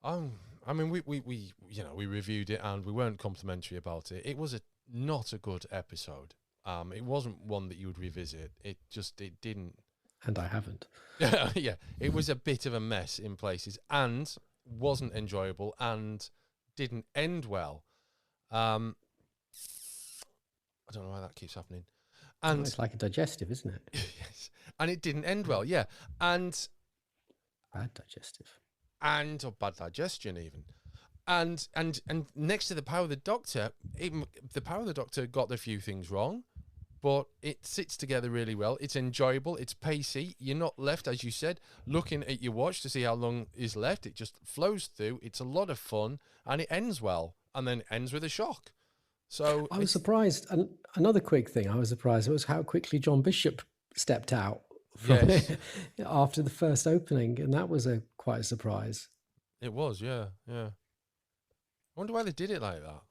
I mean, we reviewed it and we weren't complimentary about it. It was not a good episode. It wasn't one that you would revisit. It didn't. And I haven't. Yeah, it was a bit of a mess in places and wasn't enjoyable and didn't end well. I don't know why that keeps happening. Oh, And it's like a digestive, isn't it? yes, and it didn't end well. Yeah, and Bad digestive. or bad digestion even. And next to the Power of the Doctor, the Power of the Doctor got a few things wrong, but it sits together really well. It's enjoyable. It's pacey. You're not left, as you said, looking at your watch to see how long is left. It just flows through. It's a lot of fun, and it ends well, and then ends with a shock. So I was surprised. And another quick thing I was surprised was how quickly John Bishop stepped out from yes, it after the first opening, and that was quite a surprise. it was. Yeah, yeah. I wonder why they did it like that.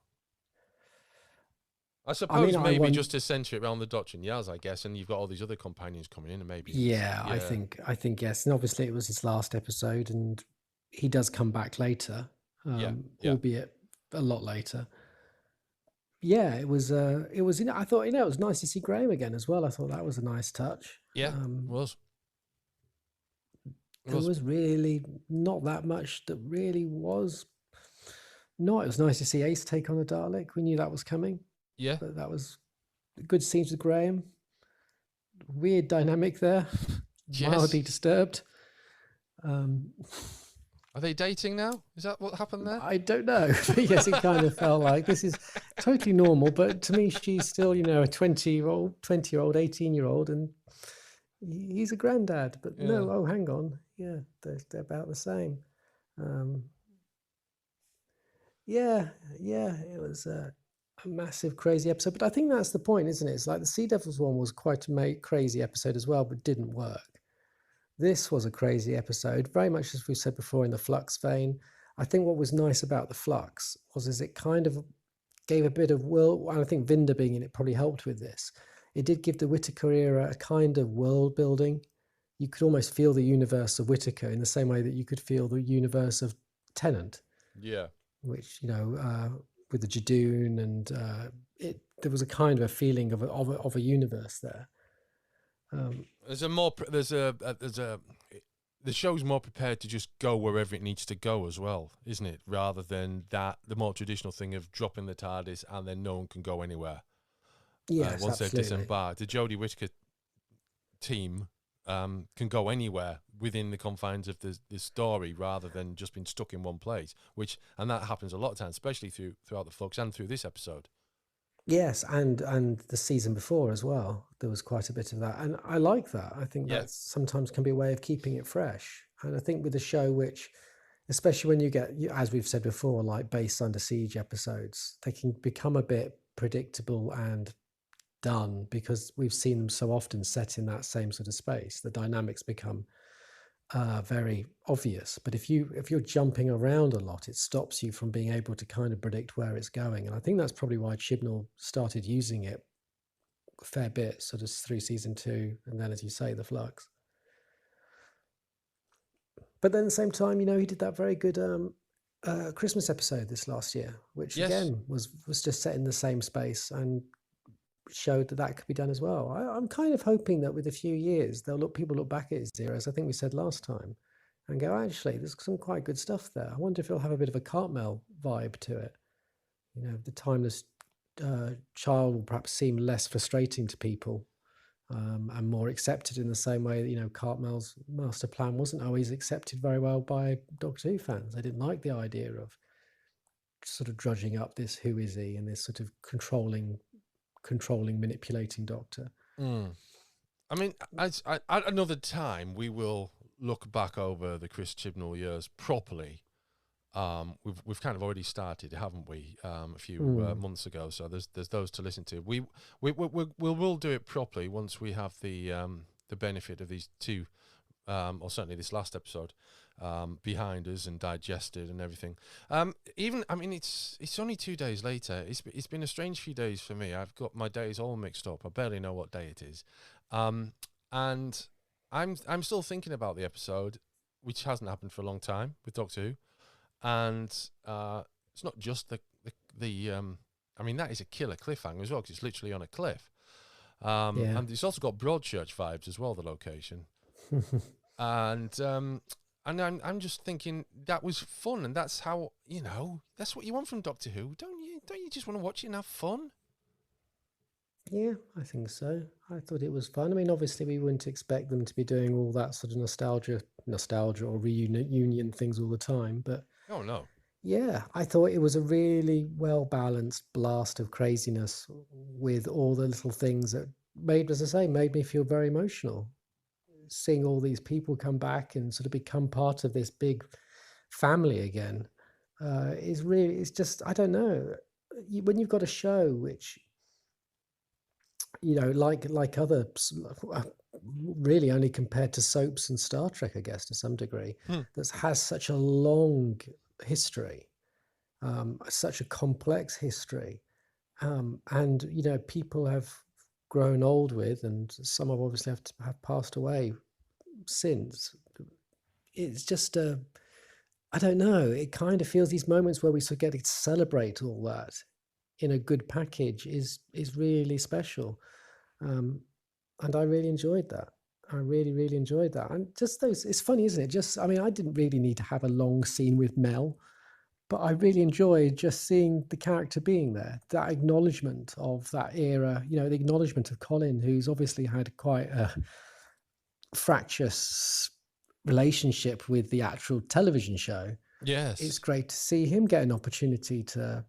I I mean, suppose I maybe won. just to centre it around the Doctor and Yaz, I guess, and you've got all these other companions coming in, and maybe Yeah, yeah, I think yes, and obviously it was his last episode, and he does come back later, yeah, yeah, albeit a lot later. Yeah, it was. It was. I thought it was nice to see Graham again as well. I thought that was a nice touch. yeah. Was it There was was really not that much that really was. No, it was nice to see Ace take on a Dalek. We knew that was coming, yeah, but that was good scenes with Graham. Weird dynamic there, mildly yes. disturbed. Are they dating now? Is that what happened there? I don't know. But yes, it kind of felt like this is totally normal. But to me, she's still, a 20-year-old, 20-year-old, 18-year-old, and he's a granddad. But Yeah. no, oh, hang on. Yeah, they're about the same. Yeah, it was a massive, crazy episode. But I think that's the point, isn't it? It's like the Sea Devils one was quite a crazy episode as well, but didn't work. This was a crazy episode, very much as we said before in the Flux vein. I think what was nice about the Flux was it kind of gave a bit of will, and I think Vinda being in it probably helped with this. it did give the Whittaker era a kind of world building. You could almost feel the universe of Whittaker in the same way that you could feel the universe of Tennant, Yeah. which, with the Jadoon, and there was a kind of a feeling of a universe there. The show's more prepared to just go wherever it needs to go as well, isn't it? Rather than the more traditional thing of dropping the TARDIS and then no one can go anywhere. Yes, once they're absolutely. disembarked. The Jodie Whittaker team can go anywhere within the confines of the story, rather than just being stuck in one place. And that happens a lot of times, especially throughout the Flux and through this episode. Yes, and the season before as well, there was quite a bit of that, and I like that. I think Yeah. that sometimes can be a way of keeping it fresh. And I think with a show which, especially when you get, as we've said before, like Base Under Siege episodes, they can become a bit predictable and done because we've seen them so often set in that same sort of space. The dynamics become very obvious. But if you're jumping around a lot, it stops you from being able to kind of predict where it's going. And I think that's probably why Chibnall started using it a fair bit, sort of through season 2, and then, as you say, the Flux. But then at the same time, he did that very good Christmas episode this last year, which again was just set in the same space and showed that could be done as well. I'm kind of hoping that with a few years, people look back at his era, as I think we said last time, and go, actually, there's some quite good stuff there. I wonder if it'll have a bit of a Cartmel vibe to it. The timeless child will perhaps seem less frustrating to people, and more accepted in the same way that, Cartmel's master plan wasn't always accepted very well by Doctor Who fans. They didn't like the idea of sort of drudging up this who is he and this sort of controlling, manipulating Doctor. I mean, at another time, we will look back over the Chris Chibnall years properly. We've kind of already started, haven't we? A few months ago, so there's those to listen to. We'll do it properly once we have the benefit of these two, or certainly this last episode, behind us and digested and everything. It's only 2 days later. It's been a strange few days for me. I've got my days all mixed up. I barely know what day it is, and I'm still thinking about the episode, which hasn't happened for a long time with Doctor Who. And it's not just the that is a killer cliffhanger as well, because it's literally on a cliff. And it's also got Broadchurch vibes as well, the location. And I'm just thinking that was fun, and that's how, that's what you want from Doctor Who, don't you? Don't you just want to watch it and have fun? Yeah, I think so. I thought it was fun. I mean, obviously, we wouldn't expect them to be doing all that sort of nostalgia or reunion things all the time, but oh no, yeah, I thought it was a really well balanced blast of craziness with all the little things that made me feel very emotional. Seeing all these people come back and sort of become part of this big family again it's just, I don't know, when you've got a show which, like other, really only compared to soaps and Star Trek, I guess, to some degree, that has such a long history, such a complex history, and people have grown old with, and some have obviously have passed away since. It's just I don't know, it kind of feels these moments where we sort of get to celebrate all that in a good package is really special. And I really enjoyed that. I really, really enjoyed that. And just those, it's funny, isn't it? I didn't really need to have a long scene with Mel, but I really enjoyed just seeing the character being there, that acknowledgement of that era, the acknowledgement of Colin, who's obviously had quite a fractious relationship with the actual television show. yes, It's great to see him get an opportunity to,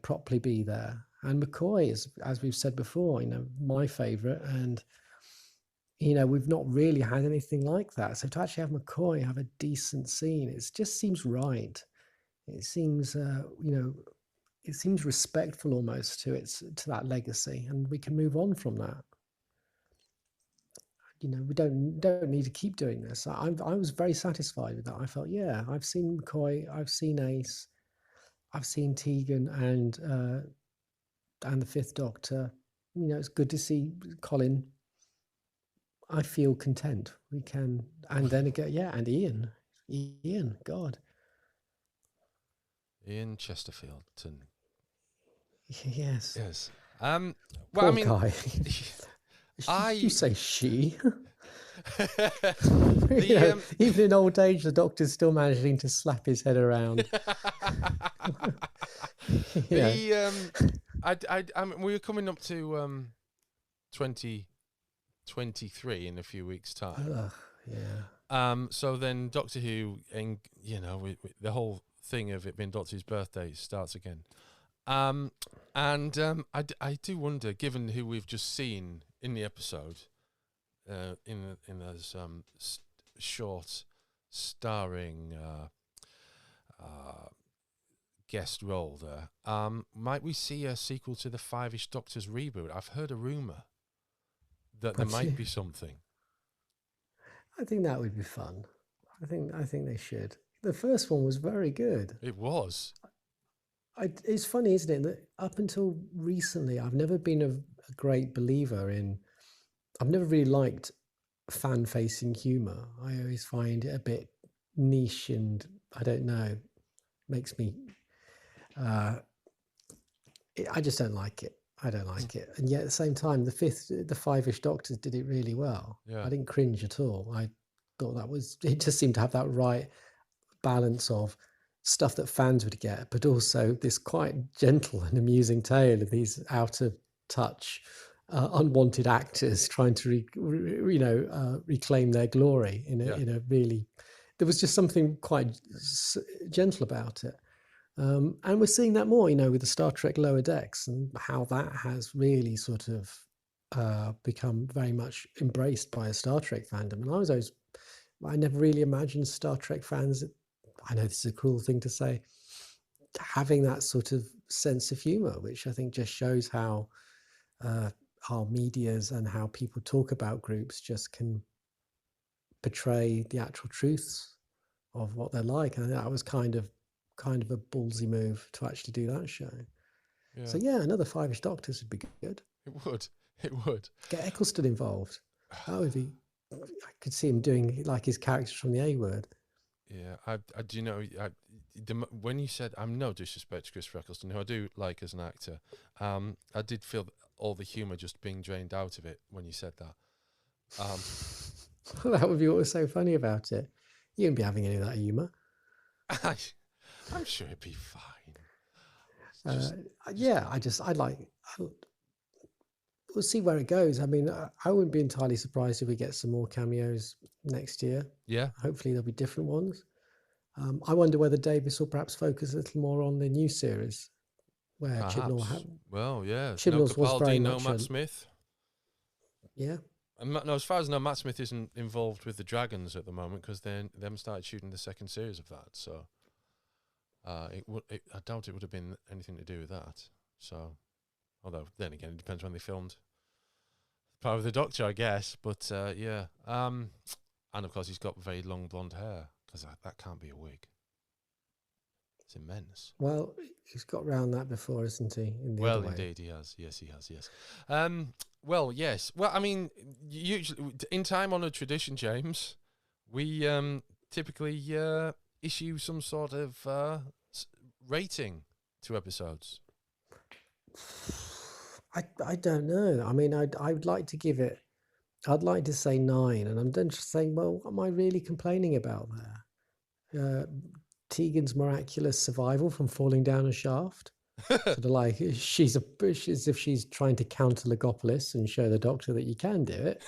properly be there. And McCoy is, as we've said before, my favourite, and we've not really had anything like that. So to actually have McCoy have a decent scene, it just seems right. It seems, it seems respectful almost to that legacy, and we can move on from that. We don't need to keep doing this. I was very satisfied with that. I felt, yeah, I've seen McCoy, I've seen Ace, I've seen Tegan and the Fifth Doctor. it's good to see Colin. I feel content. We can, and then again, and Ian, God, Ian Chesterfield. yes, Yes. Well, poor I mean, guy. You say she. Even in old age, the doctor's still managing to slap his head around. I mean, we were coming up to 2023 in a few weeks' time. So then Doctor Who, and the whole thing of it being Doctor Who's birthday starts again. I do wonder, given who we've just seen in the episode, in those short starring guest role there, might we see a sequel to the Five-ish Doctors reboot? I've heard a rumour that there might be something. I think that would be fun. I think they should. The first one was very good. It was. It's funny, isn't it, that up until recently, I've never been a great believer in. I've never really liked fan-facing humour. I always find it a bit niche, and I don't know, makes me. I just don't like it. I don't like it. And yet at the same time, the Five-ish Doctors did it really well. Yeah. I didn't cringe at all. I thought it just seemed to have that right balance of stuff that fans would get, but also this quite gentle and amusing tale of these out of touch, unwanted actors trying to reclaim their glory in a really. There was just something quite gentle about it. And we're seeing that more, with the Star Trek Lower Decks and how that has really sort of become very much embraced by a Star Trek fandom. And I never really imagined Star Trek fans, I know this is a cruel thing to say, having that sort of sense of humor, which I think just shows how our medias and how people talk about groups just can portray the actual truths of what they're like. And that was kind of a ballsy move to actually do that show. Yeah. So another Five-ish Doctors would be good. It would. Get Eccleston involved. That would be. I could see him doing like his characters from the A Word. Yeah, I do when you said, I'm no disrespect to Christopher Eccleston, who I do like as an actor, I did feel all the humour just being drained out of it when you said that. That would be what was so funny about it. You wouldn't be having any of that humour. I'm sure it'd be fine. We'll see where it goes. I mean, I wouldn't be entirely surprised if we get some more cameos next year. Yeah. Hopefully there'll be different ones. I wonder whether Davis will perhaps focus a little more on the new series, where Chibnall. Well, yeah. Chibnall's was very much Matt Smith. Yeah. No, as far as I know, Matt Smith isn't involved with the Dragons at the moment because they haven't started shooting the second series of that. So I doubt it would have been anything to do with that. So, although then again, it depends when they filmed Power of the Doctor, I guess. But yeah, and of course he's got very long blonde hair because that can't be a wig. It's immense. Well, he's got round that before, isn't he? Indeed, he has. Yes, he has. Yes. Well, yes. Well, I mean, usually in time-honoured tradition, James, we typically issue some sort of rating to episodes. I don't know. I mean, I'd like to give it. I'd like to say 9, and I'm then just saying, well, what am I really complaining about there? Tegan's miraculous survival from falling down a shaft. Sort of like she's as if she's trying to counter Legopolis and show the Doctor that you can do it.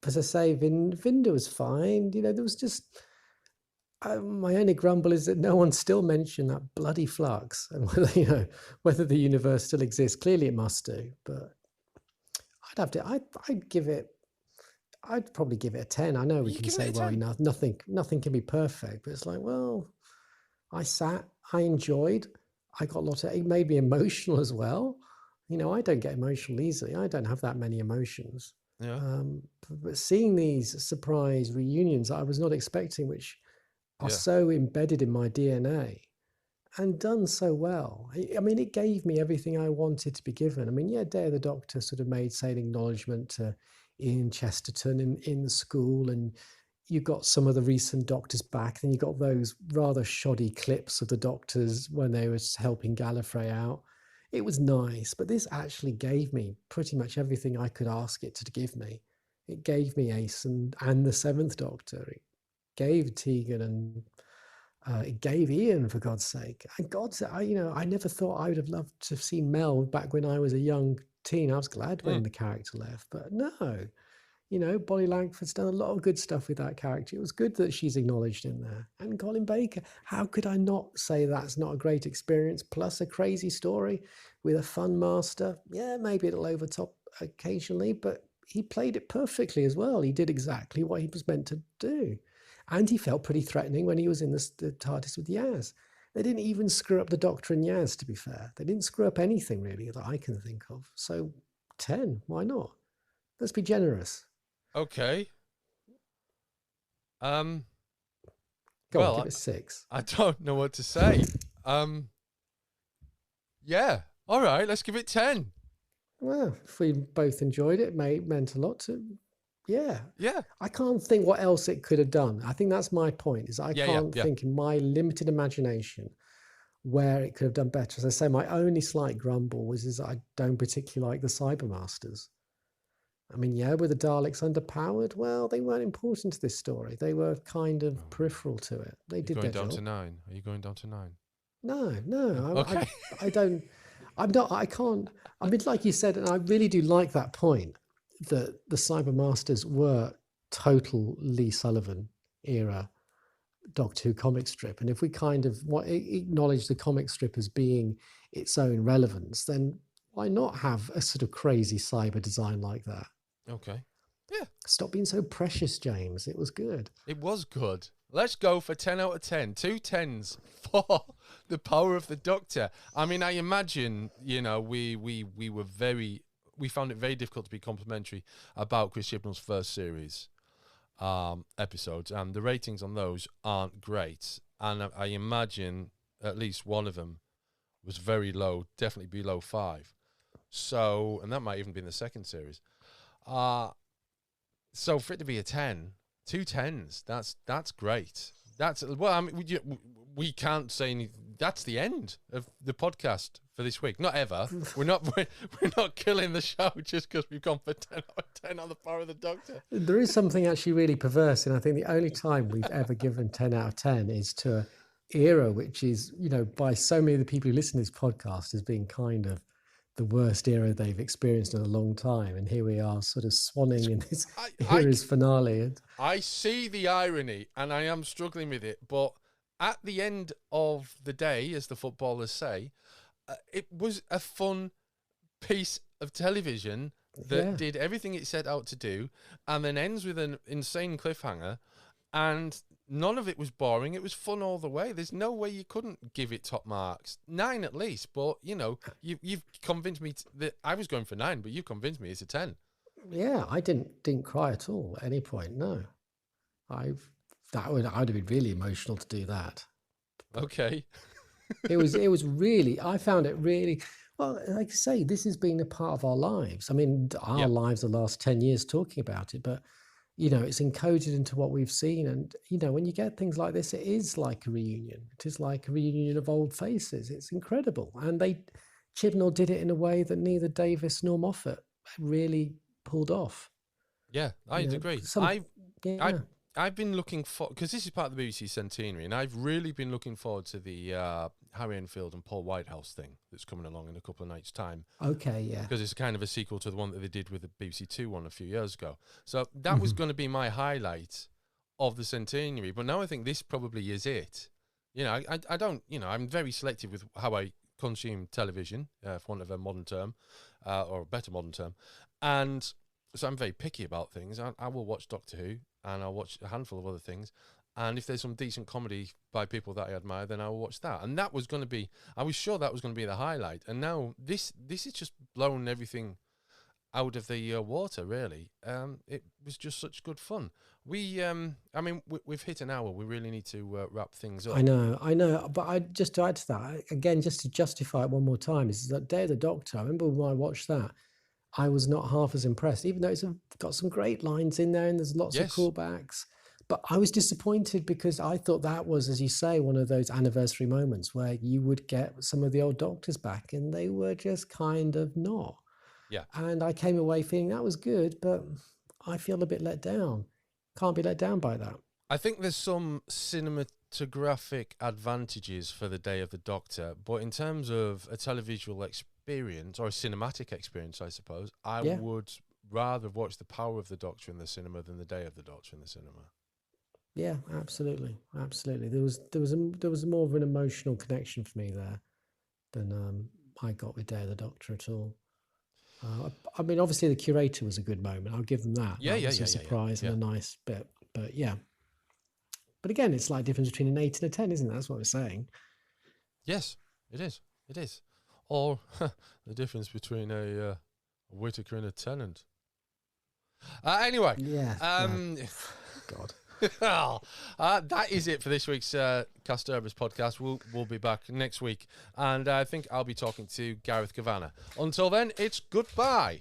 As I say, Vinda was fine. There was just my only grumble is that no one still mentioned that bloody flux and whether the universe still exists. Clearly, it must do, but I'd give it. I'd probably give it a 10. I know we can say, well, nothing can be perfect, but it's like, well, I enjoyed, I got a lot of, it made me emotional as well. I don't get emotional easily. I don't have that many emotions. Yeah. But seeing these surprise reunions I was not expecting, which are so embedded in my DNA, and done so well. I mean, it gave me everything I wanted to be given. I mean, yeah, Day of the Doctor sort of made saying acknowledgement to Ian Chesterton in the school, and you got some of the recent Doctors back. Then you got those rather shoddy clips of the Doctors when they was helping Gallifrey out. It was nice, but this actually gave me pretty much everything I could ask it to give me. It gave me Ace and the Seventh Doctor. It gave Tegan and it gave Ian, for God's sake. And God's, I never thought I would have loved to have seen Mel back when I was a young teen. I was glad when the character left, but no, Bonnie Langford's done a lot of good stuff with that character. It was good that she's acknowledged in there. And Colin Baker, how could I not say that's not a great experience? Plus a crazy story with a fun master. Yeah, maybe it'll overtop occasionally, but he played it perfectly as well. He did exactly what he was meant to do. And he felt pretty threatening when he was in the TARDIS with Yaz. They didn't even screw up the Doctor and Yaz, to be fair. They didn't screw up anything really that I can think of. So 10, why not? Let's be generous. Okay. Go on, give it 6. I don't know what to say. Yeah. All right, let's give it 10. Well, if we both enjoyed it, meant a lot to. Yeah. Yeah. I can't think what else it could have done. I think that's my point, is I can't think in my limited imagination where it could have done better. As I say, my only slight grumble is I don't particularly like the Cybermasters. I mean, yeah, were the Daleks underpowered? Well, they weren't important to this story. They were kind of peripheral to it. They did their job. Going down to 9? Are you going down to 9? No. Okay. I don't. I'm not. I can't. I mean, like you said, and I really do like that point that the Cybermasters were total Lee Sullivan era Doctor Who comic strip. And if we kind of acknowledge the comic strip as being its own relevance, then why not have a sort of crazy cyber design like that? Okay. Yeah. Stop being so precious, James. It was good. It was good. Let's go for 10 out of 10. 2 10s for the power of the Doctor. I mean, I imagine, we found it very difficult to be complimentary about Chris Chibnall's first series episodes, and the ratings on those aren't great. And I imagine at least one of them was very low, definitely below 5. So, and that might even be in the second series. So for it to be a 10, 2 10s, that's great. I mean, we can't say anything. That's the end of the podcast for this week. Not ever. we're not killing the show just because we've gone for 10 out of 10 on the power of the Doctor. There is something actually really perverse, and I think the only time we've ever given 10 out of 10 is to an era which is, by so many of the people who listen to this podcast as being kind of the worst era they've experienced in a long time. And here we are sort of swanning in this era's finale. I see the irony and I am struggling with it, but at the end of the day, as the footballers say, it was a fun piece of television that did everything it set out to do and then ends with an insane cliffhanger, and none of it was boring. It was fun all the way. There's no way you couldn't give it top marks. 9 at least, but you've convinced me that I was going for 9, but you convinced me it's a 10. Yeah, I didn't cry at all at any point. No, I would have been really emotional to do that. Okay. it was really, I found it really, well, like I say, this has been a part of our lives. I mean, our lives the last 10 years talking about it, but it's encoded into what we've seen. And, when you get things like this, it is like a reunion. It is like a reunion of old faces. It's incredible. And Chibnall did it in a way that neither Davis nor Moffat really pulled off. Yeah, I agree. I've been looking for, because this is part of the BBC Centenary, and I've really been looking forward to the Harry Enfield and Paul Whitehouse thing that's coming along in a couple of nights' time. Okay, yeah. Because it's kind of a sequel to the one that they did with the BBC Two one a few years ago. So that was going to be my highlight of the Centenary, but now I think this probably is it. I don't, I'm very selective with how I consume television, for want of a modern term, or a better modern term. And so I'm very picky about things. I will watch Doctor Who, and I'll watch a handful of other things. And if there's some decent comedy by people that I admire, then I'll watch that. And that was going to be, I was sure that was going to be the highlight. And now this is just blown everything out of the water, really. It was just such good fun. We've hit an hour. We really need to wrap things up. I know, but just to add to that, again, just to justify it one more time, is that Day of the Doctor. I remember when I watched that, I was not half as impressed, even though it's got some great lines in there and there's lots of callbacks. But I was disappointed because I thought that was, as you say, one of those anniversary moments where you would get some of the old Doctors back, and they were just kind of not. Yeah. And I came away feeling that was good, but I feel a bit let down. Can't be let down by that. I think there's some cinematographic advantages for the Day of the Doctor, but in terms of a televisual experience, or a cinematic experience, I suppose, I would rather watch The Power of the Doctor in the cinema than the Day of the Doctor in the cinema. Yeah, absolutely. There was more of an emotional connection for me there than I got with Day of the Doctor at all. I mean, obviously the curator was a good moment. I'll give them that. That was a surprise and a nice bit. But yeah. But again, it's like difference between an 8 and a 10, isn't it? That's what we're saying. Yes, it is. It is. Or the difference between a Whittaker and a Tennant. Anyway. Yeah. God. That is it for this week's Casterba's podcast. We'll be back next week, and I think I'll be talking to Gareth Kavanagh. Until then, it's goodbye.